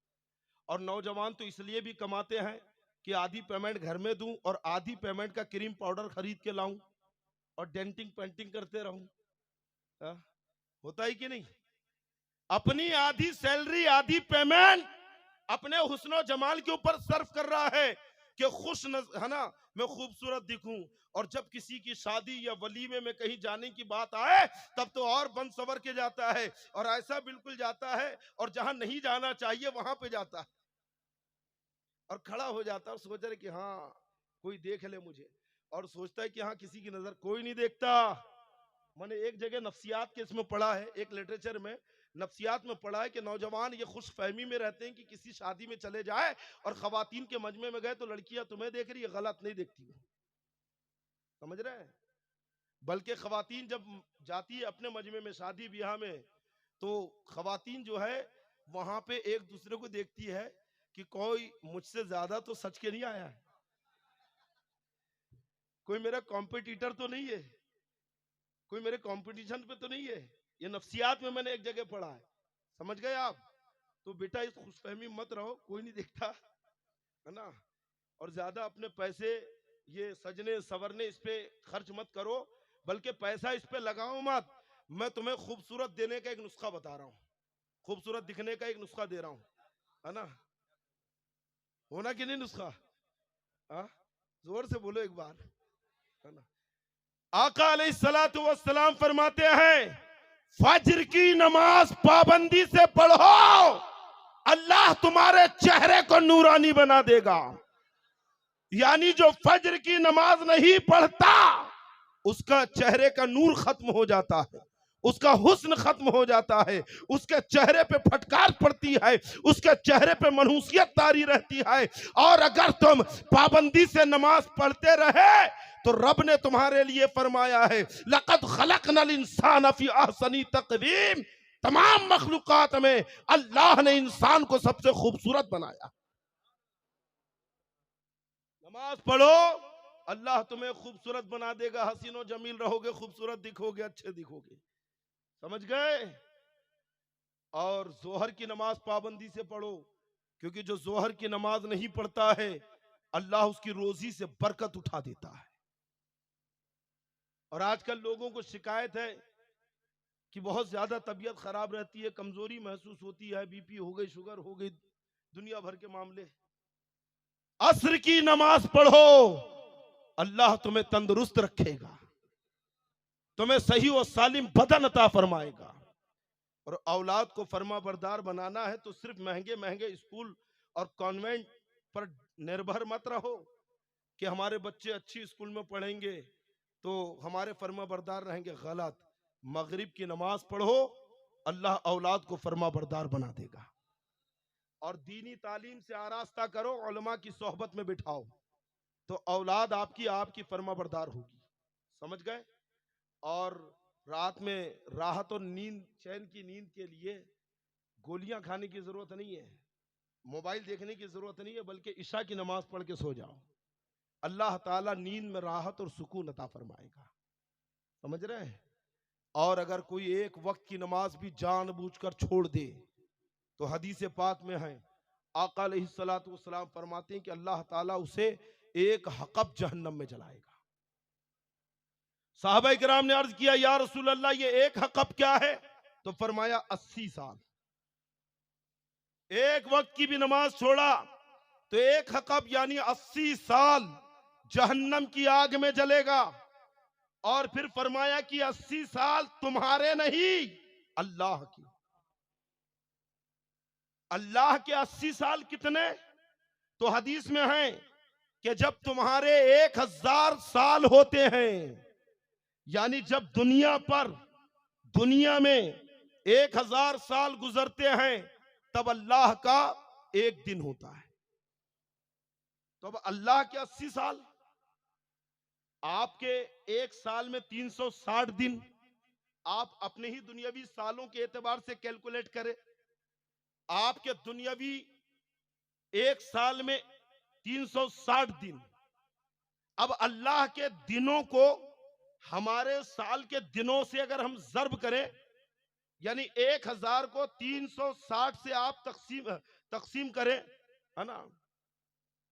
और नौजवान तो इसलिए भी कमाते हैं कि आधी पेमेंट घर में दूं और आधी पेमेंट का क्रीम पाउडर खरीद के लाऊं और डेंटिंग पेंटिंग करते रहूं। होता है कि नहीं? अपनी आधी सैलरी, आधी पेमेंट अपने हुस्न जमाल के ऊपर सर्फ कर रहा है कि खुश है ना, मैं खूबसूरत दिखूं। और जब किसी की शादी या वलीमे में कहीं जाने की बात आए तब तो और बन सवर के जाता है, और ऐसा बिल्कुल जाता है और जहां नहीं जाना चाहिए वहां पे जाता है और खड़ा हो जाता है और सोच रहे कि हाँ कोई देख ले मुझे, और सोचता है कि हाँ किसी की नजर कोई नहीं देखता। मैंने एक जगह नफ्सियात के इसमें पढ़ा है, एक लिटरेचर में नफ्सियात में पढ़ा है कि नौजवान ये खुश फहमी में रहते हैं कि किसी शादी में चले जाए और खवातीन के मजमे में गए तो लड़कियां तुम्हें देख रही है, गलत नहीं देखती वो, समझ रहे हैं? बल्कि खवातीन जब जाती है अपने मजमे में शादी ब्याह में, तो खवातीन जो है वहां पे एक दूसरे को देखती है कि कोई मुझसे ज्यादा तो सच के नहीं आया है, कोई मेरा कॉम्पिटिटर तो नहीं है, कोई मेरे कंपटीशन पे तो नहीं है। ये नफ्सियात में मैंने एक जगह पढ़ा है, समझ गए आप? तो बेटा इस खुशफहमी मत रहो, कोई नहीं देखता, है ना? और ज्यादा अपने पैसे ये सजने सवरने इस पे खर्च मत करो, बल्कि पैसा इस पे लगाओ मत। मैं तुम्हें खूबसूरत देने का एक नुस्खा बता रहा हूँ, खूबसूरत दिखने का एक नुस्खा दे रहा हूँ, है ना? होना कि नहीं नुस्खा? हाँ जोर से बोलो एक बार, है ना? आका अलैहिस्सलातु वस्सलाम फरमाते हैं फज्र की नमाज पाबंदी से पढ़ो, अल्लाह तुम्हारे चेहरे को नूरानी बना देगा। यानी जो फज्र की नमाज नहीं पढ़ता उसका चेहरे का नूर खत्म हो जाता है, उसका हुस्न खत्म हो जाता है, उसके चेहरे पे फटकार पड़ती है, उसके चेहरे पे मनहूसियत तारी रहती है। और अगर तुम पाबंदी से नमाज पढ़ते रहे तो रब ने तुम्हारे लिए फरमाया है लक़द खलक़नल इंसान फी अहसनी तक़वीम, तमाम मखलूकात में अल्लाह ने इंसान को सबसे खूबसूरत बनाया। नमाज पढ़ो, अल्लाह तुम्हें खूबसूरत बना देगा, हसीनो जमील रहोगे, खूबसूरत दिखोगे, अच्छे दिखोगे। समझ गए? और जोहर की नमाज पाबंदी से पढ़ो, क्योंकि जो जोहर की नमाज नहीं पढ़ता है अल्लाह उसकी रोजी से बरकत उठा देता है। और आजकल लोगों को शिकायत है कि बहुत ज्यादा तबीयत खराब रहती है, कमजोरी महसूस होती है, बीपी हो गई, शुगर हो गई, दुनिया भर के मामले। असर की नमाज पढ़ो, अल्लाह तुम्हें तंदुरुस्त रखेगा, तुम्हें सही और सालिम बदन अता फरमाएगा। और औलाद को फरमा बरदार बनाना है तो सिर्फ महंगे महंगे स्कूल और कॉन्वेंट पर निर्भर मत रहो कि हमारे बच्चे अच्छी स्कूल में पढ़ेंगे तो हमारे फरमा बरदार रहेंगे। गलत। मगरिब की नमाज पढ़ो, अल्लाह औलाद को फरमा बरदार बना देगा। और दीनी तालीम से आरास्ता करो, उलमा की सोहबत में बिठाओ, तो औलाद आपकी फरमा बरदार होगी। समझ गए? और रात में राहत और नींद, चैन की नींद के लिए गोलियां खाने की जरूरत नहीं है, मोबाइल देखने की जरूरत नहीं है, बल्कि इशा की नमाज पढ़ के सो जाओ, अल्लाह ताला नींद में राहत और सुकून अता फरमाएगा। समझ रहे हैं? और अगर कोई एक वक्त की नमाज भी जानबूझकर छोड़ दे तो हदीस पाक में है, आका अलैहिस्सलातु वस्सलाम फरमाते हैं कि अल्लाह ताला उसे एक हक़ब जहन्नम में जलाएगा। साहबा किराम ने अर्ज किया, या रसूल अल्लाह ये एक हक़ब क्या है? तो फरमाया 80 साल। एक वक्त की भी नमाज छोड़ा तो एक हक़ब यानी 80 साल जहन्नम की आग में जलेगा। और फिर फरमाया कि 80 साल तुम्हारे नहीं, अल्लाह की। अल्लाह के 80 साल कितने? तो हदीस में है कि जब तुम्हारे 1000 साल होते हैं, यानी जब दुनिया में 1000 साल गुजरते हैं, तब अल्लाह का एक दिन होता है। तो अब अल्लाह के 80 साल, आपके एक साल में 360 दिन, आप अपने ही दुनियावी सालों के एतबार से कैलकुलेट करें। आपके दुनियावी एक साल में 360 दिन। अब अल्लाह के दिनों को हमारे साल के दिनों से अगर हम ज़र्ब करें, यानी 1000 को 360 से आप तकसीम करें, है ना,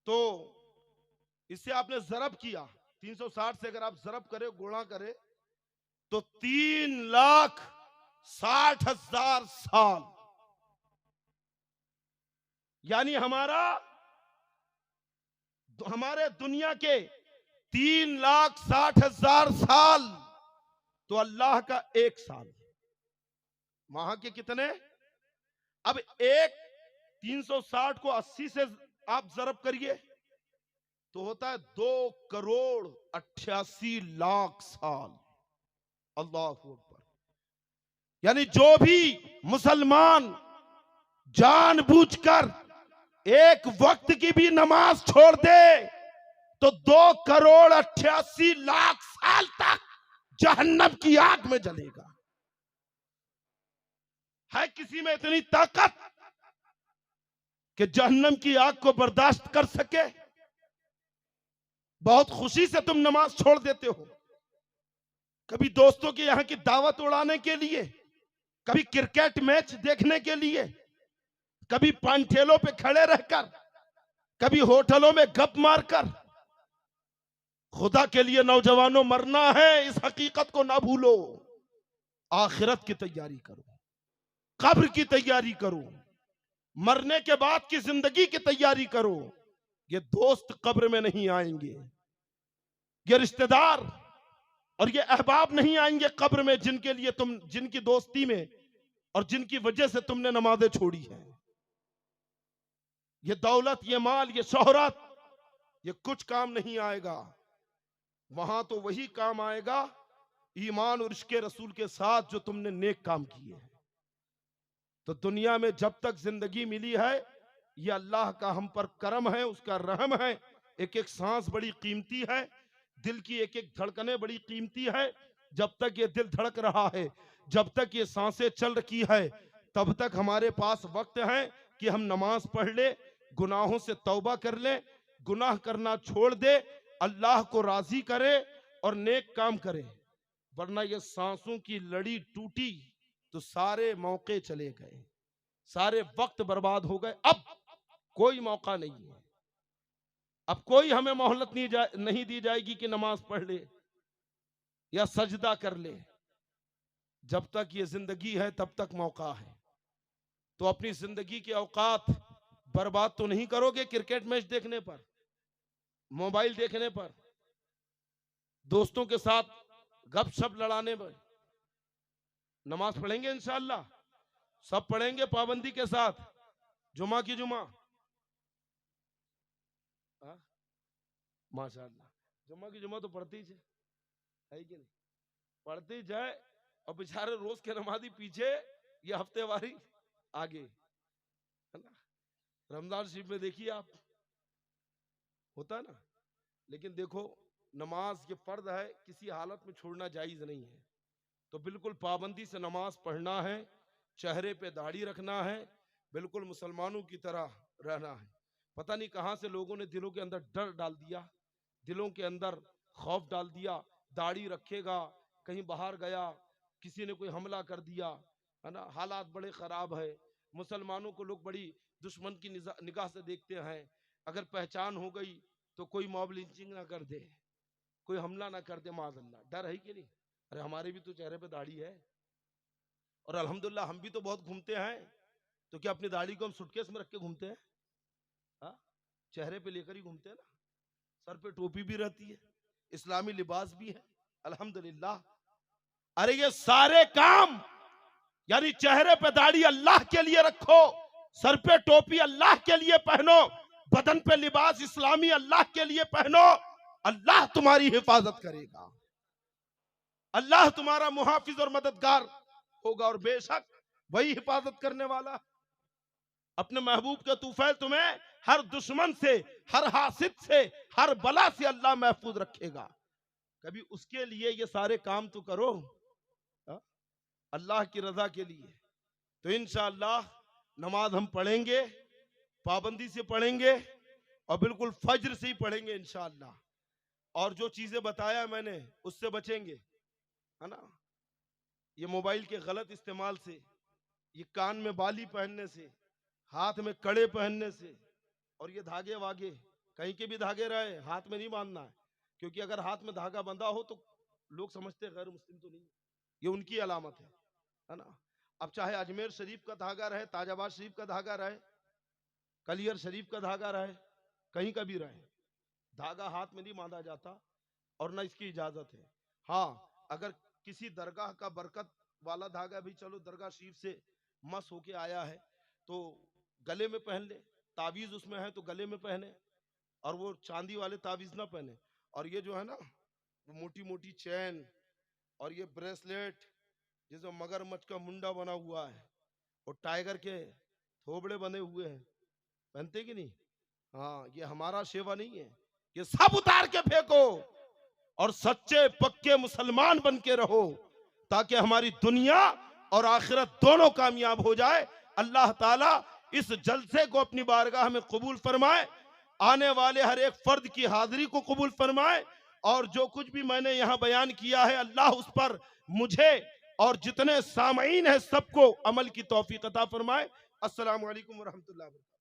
तो इससे आपने ज़रब किया, 360 से अगर आप ज़रब करें, गुणा करें, तो 3,60,000 साल, यानी हमारे दुनिया के 3,60,000 साल तो अल्लाह का एक साल। वहां के कितने? अब 360 को 80 से आप ज़रब करिए तो होता है 2,88,00,000 साल। अल्लाह अकबर। यानी जो भी मुसलमान जानबूझकर एक वक्त की भी नमाज छोड़ दे तो 2,88,00,000 साल तक जहन्नम की आग में जलेगा। है किसी में इतनी ताकत कि जहन्नम की आग को बर्दाश्त कर सके? बहुत खुशी से तुम नमाज छोड़ देते हो, कभी दोस्तों के यहां की दावत उड़ाने के लिए, कभी क्रिकेट मैच देखने के लिए, कभी पानठेलों पे खड़े रहकर, कभी होटलों में गप मारकर। खुदा के लिए नौजवानों, मरना है, इस हकीकत को ना भूलो। आखिरत की तैयारी करो, कब्र की तैयारी करो, मरने के बाद की जिंदगी की तैयारी करो। ये दोस्त कब्र में नहीं आएंगे, ये रिश्तेदार और ये अहबाब नहीं आएंगे कब्र में, जिनकी दोस्ती में और जिनकी वजह से तुमने नमाजें छोड़ी हैं। ये दौलत, ये माल, ये शोहरत, ये कुछ काम नहीं आएगा। वहां तो वही काम आएगा ईमान और इश्क़ रसूल के साथ जो तुमने नेक काम किए हैं। तो दुनिया में जब तक जिंदगी मिली है, ये अल्लाह का हम पर करम है, उसका रहम है। एक एक सांस बड़ी कीमती है, दिल की एक एक धड़कने बड़ी कीमती है। जब तक ये दिल धड़क रहा है, जब तक ये सांसें चल रही है तब तक हमारे पास वक्त है कि हम नमाज पढ़ ले, गुनाहों से तौबा कर ले, गुनाह करना छोड़ दे, अल्लाह को राजी करे और नेक काम करे। वरना ये सांसों की लड़ी टूटी तो सारे मौके चले गए, सारे वक्त बर्बाद हो गए। अब कोई मौका नहीं है, अब कोई हमें मोहलत नहीं दी जाएगी कि नमाज पढ़ ले या सजदा कर ले। जब तक ये जिंदगी है तब तक मौका है। तो अपनी जिंदगी के औकात बर्बाद तो नहीं करोगे क्रिकेट मैच देखने पर, मोबाइल देखने पर, दोस्तों के साथ गपशप लड़ाने पर। नमाज पढ़ेंगे इंशाअल्लाह, सब पढ़ेंगे पाबंदी के साथ, जुमा की जुमा। माशाअल्लाह, जुमा की जुमा तो पढ़ते ही है कि नहीं, पढ़ते ही जाए। और बेचारे रोज के नमाजी पीछे, ये हफ्तेवारी आगे, है ना। रमजान शरीफ में देखिए आप, होता है ना। लेकिन देखो, नमाज ये फर्ज है, किसी हालत में छोड़ना जायज नहीं है। तो बिल्कुल पाबंदी से नमाज पढ़ना है, चेहरे पे दाढ़ी रखना है, बिल्कुल मुसलमानों की तरह रहना है। पता नहीं कहां से लोगों ने दिलों के अंदर डर डाल दिया, दिलों के अंदर खौफ डाल दिया। दाढ़ी रखेगा, कहीं बाहर गया, किसी ने कोई हमला कर दिया, है ना, हालात बड़े खराब है। मुसलमानों को लोग बड़ी दुश्मन की निगाह से देखते हैं। अगर पहचान हो गई तो कोई मॉब लिंचिंग ना कर दे, कोई हमला ना कर दे, माज़अल्लाह। डर है कि नहीं? अरे हमारे भी तो चेहरे पे दाढ़ी है, और अल्हम्दुलिल्लाह हम भी तो बहुत घूमते हैं। तो क्या अपनी दाढ़ी को हम सूटकेस में रख के घूमते हैं? चेहरे पे लेकर ही घूमते हैं ना। सर पे टोपी भी रहती है, इस्लामी लिबास भी है, अल्हम्दुलिल्लाह। अरे ये सारे काम, यानी चेहरे पे दाढ़ी अल्लाह के लिए रखो, सर पे टोपी अल्लाह के लिए पहनो, बदन पे लिबास इस्लामी अल्लाह के लिए पहनो। अल्लाह तुम्हारी हिफाजत करेगा, अल्लाह तुम्हारा मुहाफिज और मददगार होगा। और बेशक वही हिफाजत करने वाला। अपने महबूब के तूफैल तुम्हें हर दुश्मन से, हर हासिद से, हर बला से अल्लाह महफूज रखेगा। कभी उसके लिए ये सारे काम तो करो, अल्लाह की रजा के लिए। तो इंशाअल्लाह नमाज हम पढ़ेंगे, पाबंदी से पढ़ेंगे, और बिल्कुल फज्र से ही पढ़ेंगे इंशाअल्लाह। और जो चीजें बताया मैंने उससे बचेंगे, है ना। ये मोबाइल के गलत इस्तेमाल से, ये कान में बाली पहनने से, हाथ में कड़े पहनने से, और ये धागे वागे, कहीं के भी धागे रहे, हाथ में नहीं बांधना है। क्योंकि अगर हाथ में धागा बंधा हो तो लोग समझते हैं गैर मुस्लिम तो नहीं, ये उनकी अलामत है ना। अब चाहे अजमेर शरीफ का धागा रहे, ताजाबाद शरीफ का धागा रहे, कलियर शरीफ का धागा रहे, कहीं का भी रहे, धागा हाथ में नहीं बांधा जाता और ना इसकी इजाजत है। हाँ, अगर किसी दरगाह का बरकत वाला धागा भी, चलो दरगाह शरीफ से मस होके आया है तो गले में पहन ले, तावीज उसमें है तो गले में पहने, और वो चांदी वाले तावीज ना पहने। और ये जो है ना, वो मोटी मोटी चैन और ये ब्रेसलेट जिसमें मगरमच्छ का मुंडा बना हुआ है और टाइगर के थोबड़े बने हुए हैं, पहनते कि नहीं? हाँ, ये हमारा सेवा नहीं है, ये सब उतार के फेंको और सच्चे पक्के मुसलमान बन के रहो, ताकि हमारी दुनिया और आखिरत दोनों कामयाब हो जाए। अल्लाह ताला इस जलसे को अपनी बारगाह में कबूल फरमाए, आने वाले हर एक फर्द की हाजिरी को कबूल फरमाए, और जो कुछ भी मैंने यहाँ बयान किया है अल्लाह उस पर मुझे और जितने सामईन हैं सबको अमल की तौफीक अता फरमाए। अस्सलामु अलैकुम व रहमतुल्लाहि व बरकातहू।